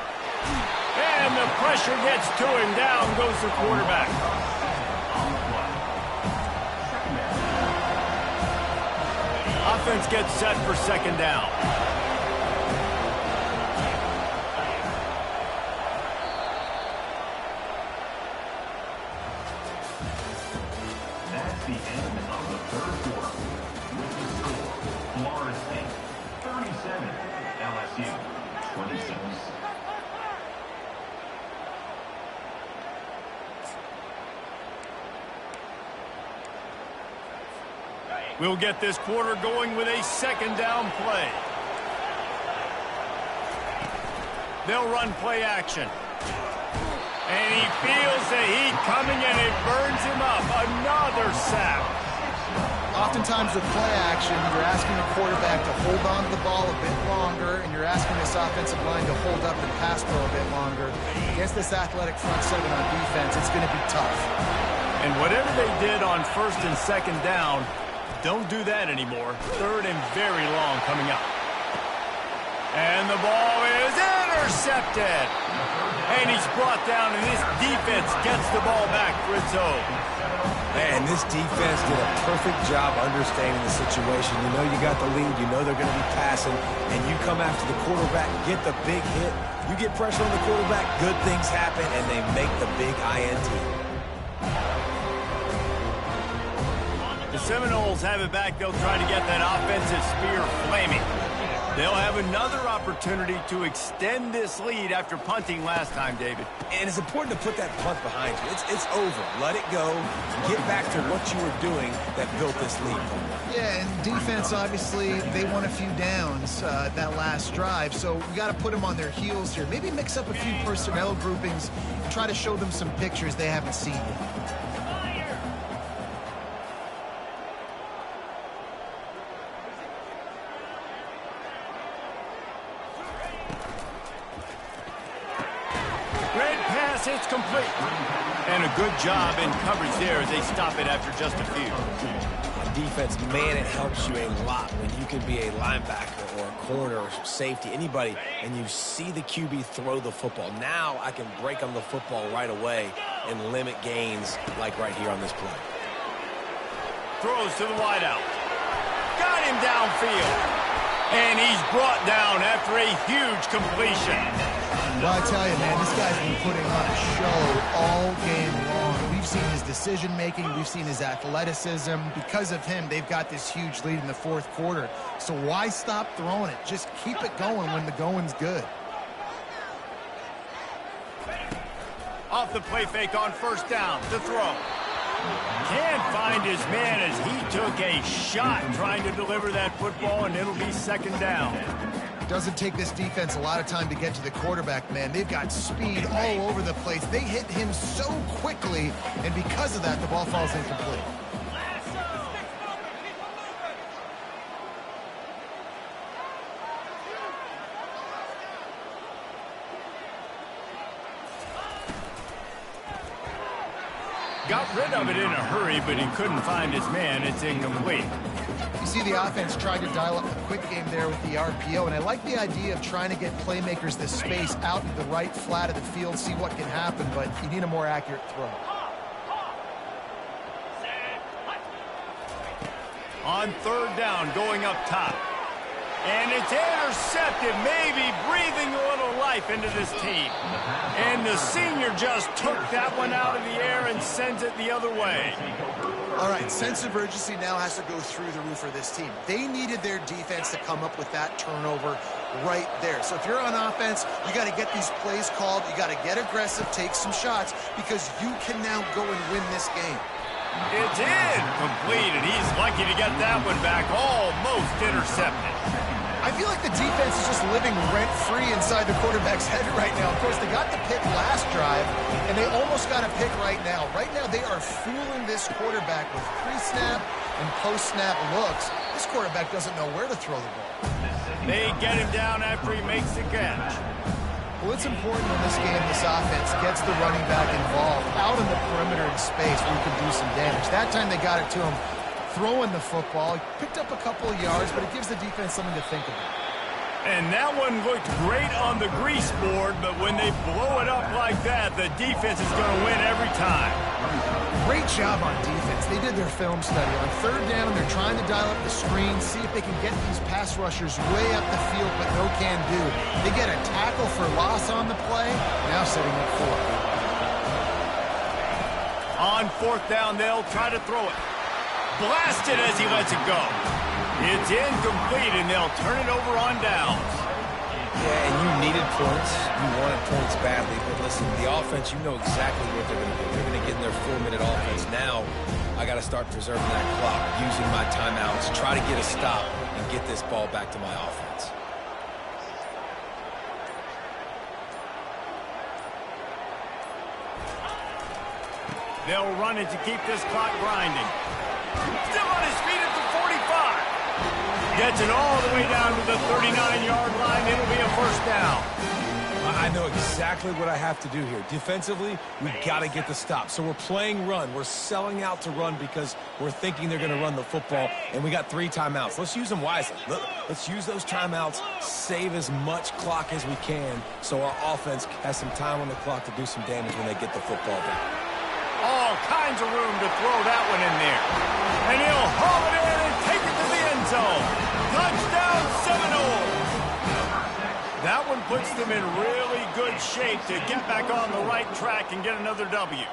And the pressure gets to him. Down goes the quarterback. Offense gets set for second down. That's the end of the third quarter. With the score, Florida State 37, LSU 26. We'll get this quarter going with a second down play. They'll run play action. And he feels the heat coming, and it burns him up. Another sack. Oftentimes with play action, you're asking a quarterback to hold on to the ball a bit longer, and you're asking this offensive line to hold up and pass pro a bit longer. Against this athletic front seven on defense, it's going to be tough. And whatever they did on first and second down, don't do that anymore. Third and very long coming up. And the ball is intercepted. And he's brought down, and this defense gets the ball back for its own. Man, this defense did a perfect job understanding the situation. You know you got the lead. You know they're going to be passing. And you come after the quarterback, get the big hit. You get pressure on the quarterback, good things happen, and they make the big INT. The Seminoles have it back. They'll try to get that offensive spear flaming. They'll have another opportunity to extend this lead after punting last time, David. And it's important to put that punt behind you. It's over. Let it go. Get back to what you were doing that built this lead. Yeah, and defense, obviously, they won a few downs that last drive, so we got to put them on their heels here. Maybe mix up a few personnel groupings and try to show them some pictures they haven't seen yet. It's complete. And a good job in coverage there as they stop it after just a few. On defense, man, it helps you a lot when you can be a linebacker or a corner or safety, anybody, and you see the QB throw the football. Now I can break on the football right away and limit gains like right here on this play. Throws to the wideout. Got him downfield. And he's brought down after a huge completion. Well, I tell you, man, this guy's been putting on a show all game long. We've seen his decision-making. We've seen his athleticism. Because of him, they've got this huge lead in the fourth quarter. So why stop throwing it? Just keep it going when the going's good. Off the play fake on first down. The throw. Can't find his man as he took a shot trying to deliver that football, and it'll be second down. Doesn't take this defense a lot of time to get to the quarterback, man. They've got speed all over the place. They hit him so quickly, and because of that, the ball falls incomplete. Got rid of it in a hurry, but he couldn't find his man. It's incomplete. You see the offense tried to dial up the quick game there with the RPO, and I like the idea of trying to get playmakers this space out to the right flat of the field, see what can happen, but you need a more accurate throw. On third down, going up top. And it's intercepted, maybe breathing a little life into this team. And the senior just took that one out of the air and sends it the other way. All right, sense of urgency now has to go through the roof for this team. They needed their defense to come up with that turnover right there. So if you're on offense, you got to get these plays called. You got to get aggressive, take some shots, because you can now go and win this game. It's incomplete, and he's lucky to get that one back. Almost intercepted. I feel like the defense is just living rent-free inside the quarterback's head right now. Of course, they got the pick last drive, and they almost got a pick right now. Right now, they are fooling this quarterback with pre-snap and post-snap looks. This quarterback doesn't know where to throw the ball. They get him down after he makes the catch. Well, it's important in this game this offense gets the running back involved out in the perimeter in space where he can do some damage. That time they got it to him throwing the football. He picked up a couple of yards, but it gives the defense something to think about. And that one looked great on the grease board, but when they blow it up like that, the defense is going to win every time. Great job on defense. They did their film study. On third down, they're trying to dial up the screen, see if they can get these pass rushers way up the field, but no can do. They get a tackle for loss on the play, now setting up fourth. On fourth down, they'll try to throw it. Blasted as he lets it go. It's incomplete, and they'll turn it over on downs. Yeah, and you needed points. You wanted points badly. But listen, the offense, you know exactly what they're going to do. They're going to get in their 4-minute offense. Now, I got to start preserving that clock, using my timeouts, try to get a stop, and get this ball back to my offense. They'll run it to keep this clock grinding. Still on his feet at the 45. Gets it all the way down to the 39-yard line. It'll be a first down. I know exactly what I have to do here. Defensively, we've got to get the stop. So we're playing run. We're selling out to run because we're thinking they're going to run the football, and we got 3 timeouts. Let's use them wisely. Let's use those timeouts, save as much clock as we can so our offense has some time on the clock to do some damage when they get the football back. All kinds of room to throw that one in there. And he'll haul it in and take it to the end zone. Touchdown Seminole. That one puts them in really good shape to get back on the right track and get another W.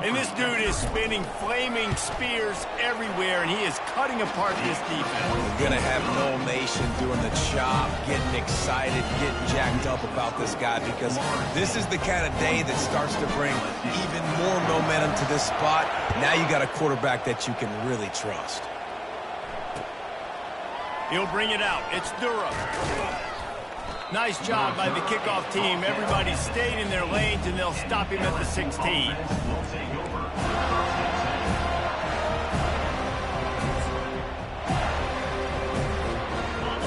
And this dude is spinning flaming spears everywhere, and he is cutting apart this defense. We're going to have Noel Nation doing the chop, getting excited, getting jacked up about this guy, because this is the kind of day that starts to bring even more momentum to this spot. Now you got a quarterback that you can really trust. He'll bring it out. It's Durham. Nice job by the kickoff team. Everybody stayed in their lanes, and they'll stop him at the 16.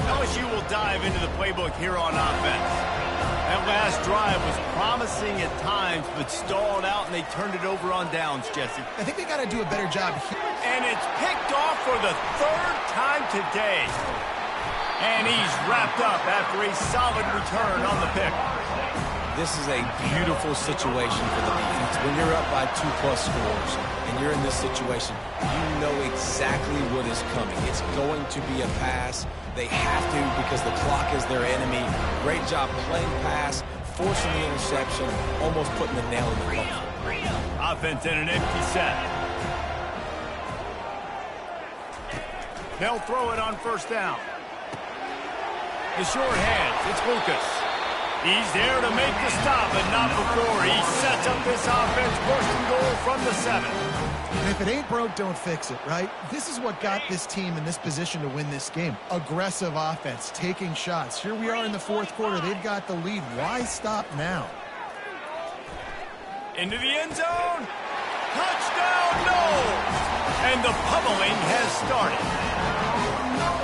LSU will dive into the playbook here on offense. That last drive was promising at times, but stalled out, and they turned it over on downs, Jesse. I think they got to do a better job here. And it's picked off for the 3rd time today. And he's wrapped up after a solid return on the pick. This is a beautiful situation for the defense. When you're up by 2+ scores and you're in this situation, you know exactly what is coming. It's going to be a pass. They have to because the clock is their enemy. Great job playing pass, forcing the interception, almost putting the nail in the coffin. Offense in an empty set. They'll throw it on first down. The short hands, it's Lucas. He's there to make the stop, but not before. He sets up this offense, first and goal from the 7. And if it ain't broke, don't fix it, right? This is what got this team in this position to win this game. Aggressive offense, taking shots. Here we are in the 4th quarter. They've got the lead. Why stop now? Into the end zone. Touchdown, no! And the pummeling has started.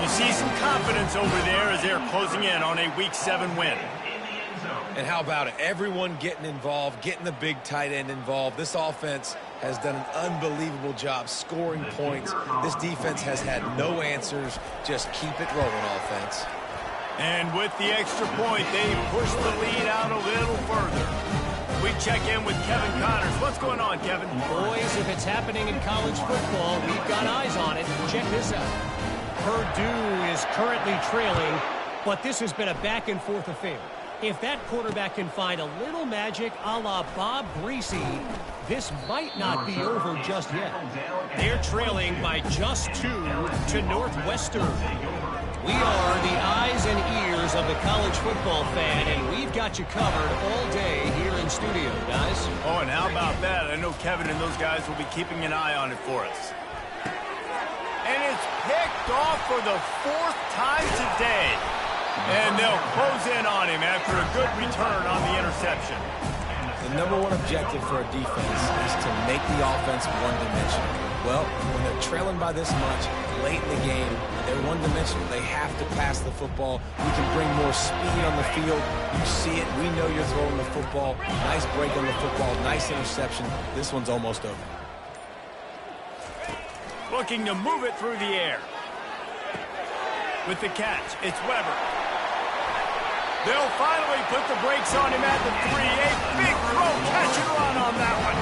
You see some confidence over there as they're closing in on a Week 7 win. And how about it? Everyone getting involved, getting the big tight end involved. This offense has done an unbelievable job scoring points. This defense has had no answers. Just keep it rolling, offense. And with the extra point, they push the lead out a little further. We check in with Kevin Connors. What's going on, Kevin? Boys, if it's happening in college football, we've got eyes on it. Check this out. Purdue is currently trailing, but this has been a back-and-forth affair. If that quarterback can find a little magic a la Bob Greasy, this might not be over just yet. They're trailing by just 2 to Northwestern. We are the eyes and ears ears of the college football fan, and we've got you covered all day here in studio, guys. Oh, and how about that? I know Kevin and those guys will be keeping an eye on it for us. And it's picked off for the 4th time today. And they'll close in on him after a good return on the interception. The #1 objective for a defense is to make the offense one-dimensional. Well, when they're trailing by this much late in the game, they're one-dimensional. They have to pass the football. We can bring more speed on the field. You see it. We know you're throwing the football. Nice break on the football. Nice interception. This one's almost over. Looking to move it through the air. With the catch, it's Weber. They'll finally put the brakes on him at the 3. A big throw, catch and run on that one.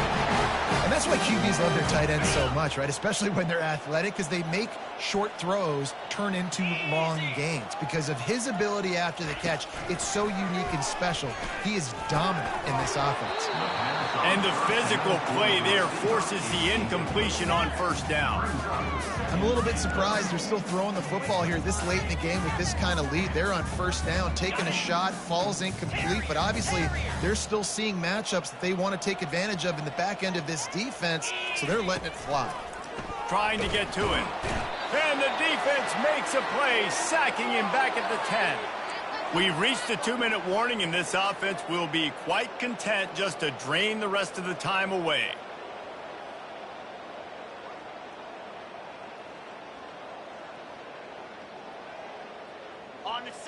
And that's why QBs love their tight ends so much, right? Especially when they're athletic, because they make short throws turn into long gains. Because of his ability after the catch, it's so unique and special. He is dominant in this offense. And the physical play there forces the incompletion on 1st down. I'm a little bit surprised they're still throwing the football here this late in the game with this kind of lead. They're on 1st down, taking a shot, falls incomplete, but obviously they're still seeing matchups that they want to take advantage of in the back end of this defense, so they're letting it fly. Trying to get to him. And the defense makes a play, sacking him back at the 10. We've reached the 2-minute warning, and this offense will be quite content just to drain the rest of the time away.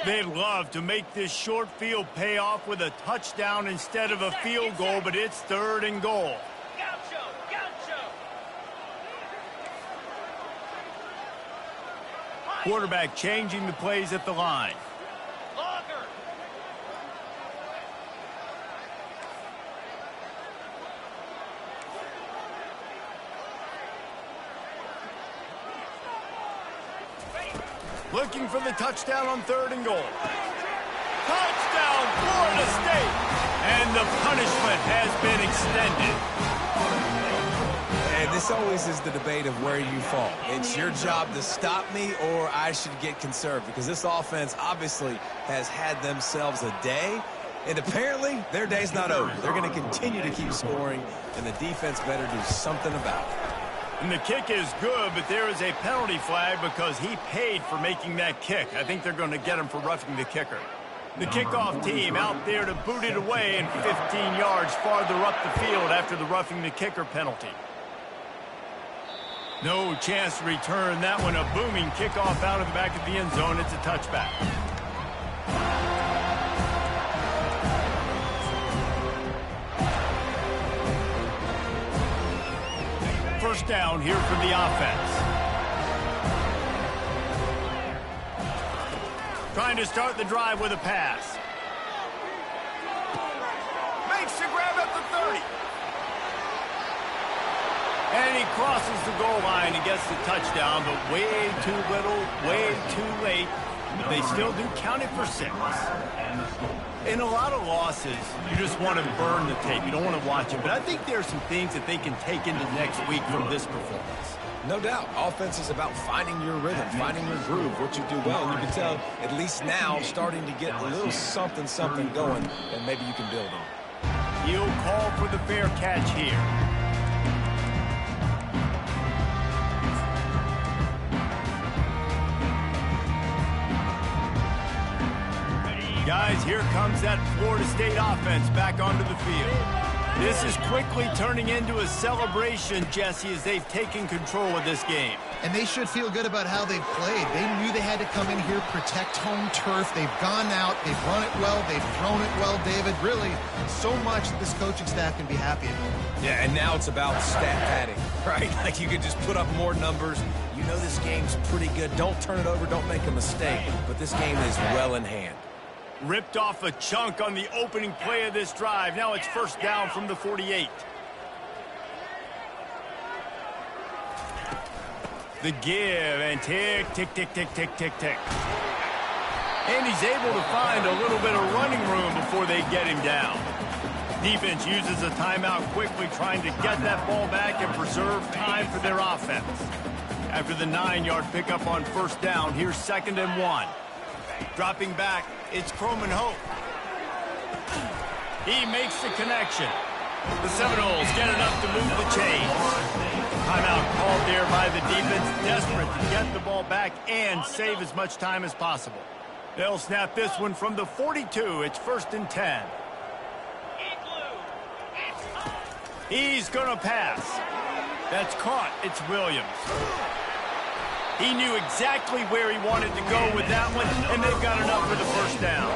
They'd love to make this short field pay off with a touchdown instead of a field goal, but it's 3rd and goal. Quarterback changing the plays at the line. Looking for the touchdown on 3rd and goal. Touchdown, Florida State! And the punishment has been extended. And this always is the debate of where you fall. It's your job to stop me, or I should get conserved, because this offense obviously has had themselves a day, and apparently their day's not over. They're going to continue to keep scoring, and the defense better do something about it. And the kick is good, but there is a penalty flag because he paid for making that kick. I think they're going to get him for roughing the kicker. The kickoff team out there to boot it away and 15 yards farther up the field after the roughing the kicker penalty. No chance to return that one. A booming kickoff out of the back of the end zone. It's a touchback. First down here for the offense. Trying to start the drive with a pass. Makes the grab at the 30. And he crosses the goal line and gets the touchdown, but way too little, way too late. But they still do count it for 6. In a lot of losses, you just want to burn the tape. You don't want to watch it. But I think there are some things that they can take into next week from this performance. No doubt. Offense is about finding your rhythm, finding your groove, what you do well. And you can tell, at least now, starting to get a little something going that maybe you can build on. He'll call for the fair catch here. Guys, here comes that Florida State offense back onto the field. This is quickly turning into a celebration, Jesse, as they've taken control of this game. And they should feel good about how they've played. They knew they had to come in here, protect home turf. They've gone out, they've run it well, they've thrown it well, David. Really, so much that this coaching staff can be happy about. Yeah, and now it's about stat padding, right? Like you could just put up more numbers. You know this game's pretty good. Don't turn it over, don't make a mistake. But this game is well in hand. Ripped off a chunk on the opening play of this drive. Now it's first down from the 48. The give and tick, tick, tick, tick, tick, tick, tick. And he's able to find a little bit of running room before they get him down. Defense uses a timeout quickly, trying to get that ball back and preserve time for their offense. After the 9-yard pickup on first down, here's 2nd and 1. Dropping back, it's Croman Hope. He makes the connection. The Seminoles get enough to move the chains. Timeout called there by the defense, desperate to get the ball back and save as much time as possible. They'll snap this one from the 42. It's 1st and 10. He's going to pass. That's caught. It's Williams. He knew exactly where he wanted to go with that one, and they've got enough for the first down.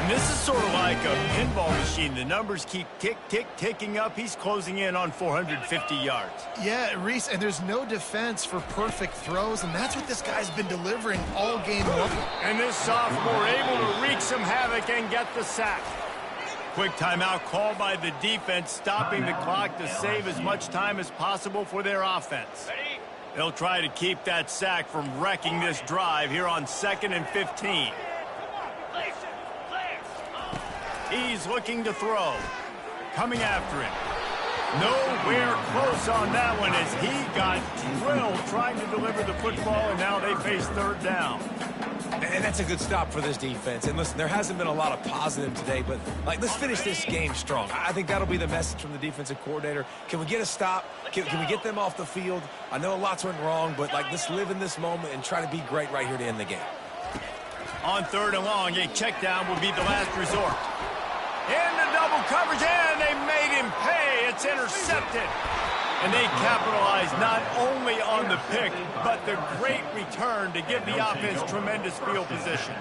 And this is sort of like a pinball machine. The numbers keep ticking up. He's closing in on 450 yards. Yeah, Reese, and there's no defense for perfect throws, and that's what this guy's been delivering all game long. And this sophomore able to wreak some havoc and get the sack. Quick timeout called by the defense, stopping the clock to save as much time as possible for their offense. They'll try to keep that sack from wrecking this drive here on 2nd and 15. He's looking to throw. Coming after him. Nowhere close on that one as he got drilled trying to deliver the football, and now they face 3rd down. And that's a good stop for this defense. And listen, there hasn't been a lot of positive today, but let's finish this game strong. I think that'll be the message from the defensive coordinator. Can we get a stop? Can we get them off the field? I know a lot's went wrong, but let's live in this moment and try to be great right here to end the game. On 3rd and long, a check down will be the last resort. Into double coverage, and they made him pay. It's intercepted. And they capitalize not only on the pick, but the great return to give the offense tremendous field position.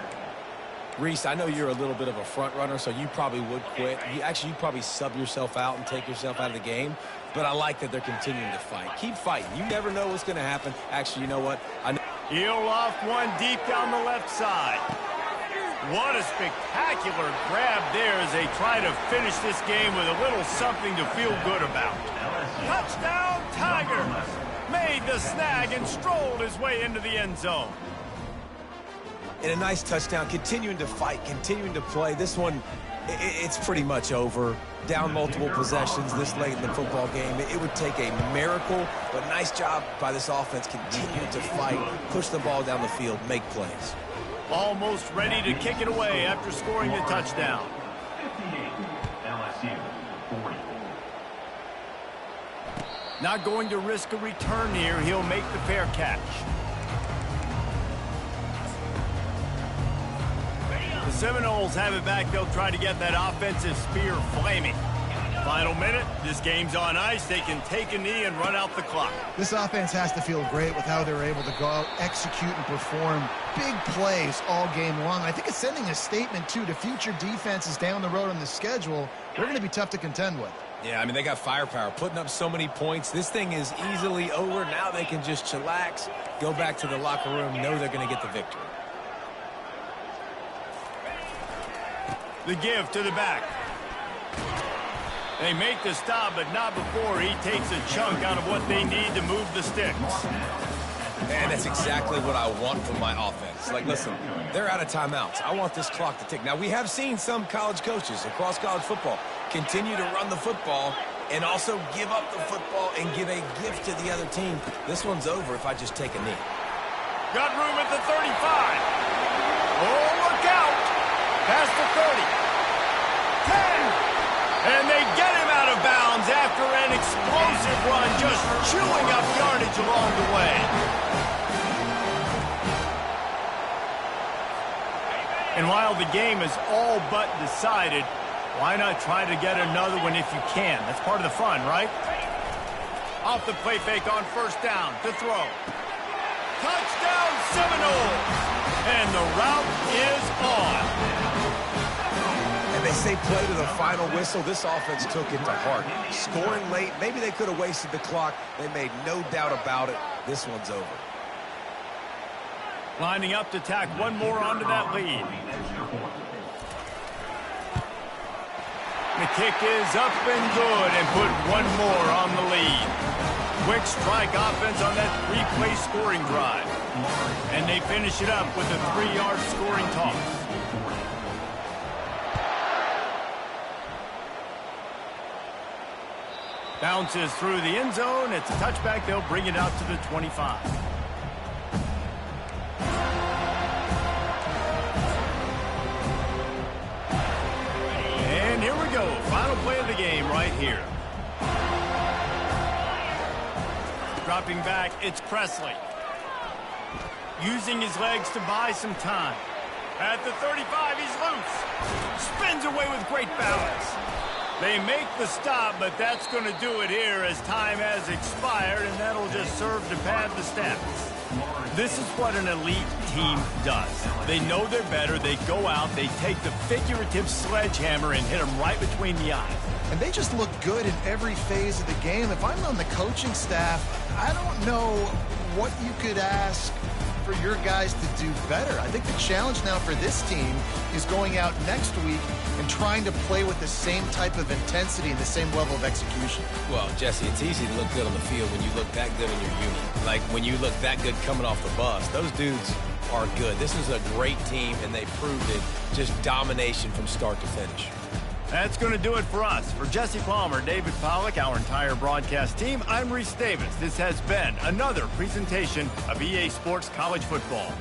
Reese, I know you're a little bit of a front runner, so you probably would quit. You probably sub yourself out and take yourself out of the game. But I like that they're continuing to fight. Keep fighting. You never know what's going to happen. Actually, you know what? He'll loft one deep down the left side. What a spectacular grab there as they try to finish this game with a little something to feel good about. Touchdown, Tigers! Made the snag and strolled his way into the end zone. And a nice touchdown, continuing to fight, continuing to play. This one, it's pretty much over. Down multiple possessions this late in the football game. It would take a miracle, but nice job by this offense continuing to fight, push the ball down the field, make plays. Almost ready to kick it away after scoring the touchdown. 58, LSU, 40. Not going to risk a return here. He'll make the fair catch. The Seminoles have it back. They'll try to get that offensive spear flaming. Final minute. This game's on ice. They can take a knee and run out the clock. This offense has to feel great with how they're able to go out, execute, and perform big plays all game long. I think it's sending a statement, too, to future defenses down the road on the schedule. They're going to be tough to contend with. Yeah, I mean, they got firepower, putting up so many points. This thing is easily over. Now they can just chillax, go back to the locker room, know they're going to get the victory. The give to the back. They make the stop, but not before he takes a chunk out of what they need to move the sticks. And that's exactly what I want from my offense. Listen, they're out of timeouts. I want this clock to tick. Now, we have seen some college coaches across college football continue to run the football and also give up the football and give a gift to the other team. This one's over if I just take a knee. Got room at the 35. Oh, look out. Past the 30. 10. And they get him out of bounds after an explosive run, just chewing up yardage along the way. And while the game is all but decided, why not try to get another one if you can? That's part of the fun, right? Off the play fake on 1st down to throw. Touchdown Seminoles! And the route is on. They say play to the final whistle. This offense took it to heart. Scoring late, maybe they could have wasted the clock. They made no doubt about it. This one's over. Lining up to tack one more onto that lead. The kick is up and good and put one more on the lead. Quick strike offense on that 3-play scoring drive. And they finish it up with a 3-yard scoring toss. Bounces through the end zone. It's a touchback. They'll bring it out to the 25. play of the game right here. Dropping back, it's Presley. Using his legs to buy some time. At the 35, he's loose. Spins away with great balance. They make the stop, but that's going to do it here as time has expired, and that'll just serve to pad the stats. This is what an elite team does. They know they're better. They go out. They take the figurative sledgehammer and hit them right between the eyes. And they just look good in every phase of the game. If I'm on the coaching staff, I don't know what you could ask for your guys to do better. I think the challenge now for this team is going out next week and trying to play with the same type of intensity and the same level of execution. Well, Jesse, it's easy to look good on the field when you look that good in your unit. Like when you look that good coming off the bus. Those dudes are good. This is a great team, and they proved it. Just domination from start to finish. That's going to do it for us. For Jesse Palmer, David Pollack, our entire broadcast team, I'm Reese Davis. This has been another presentation of EA Sports College Football.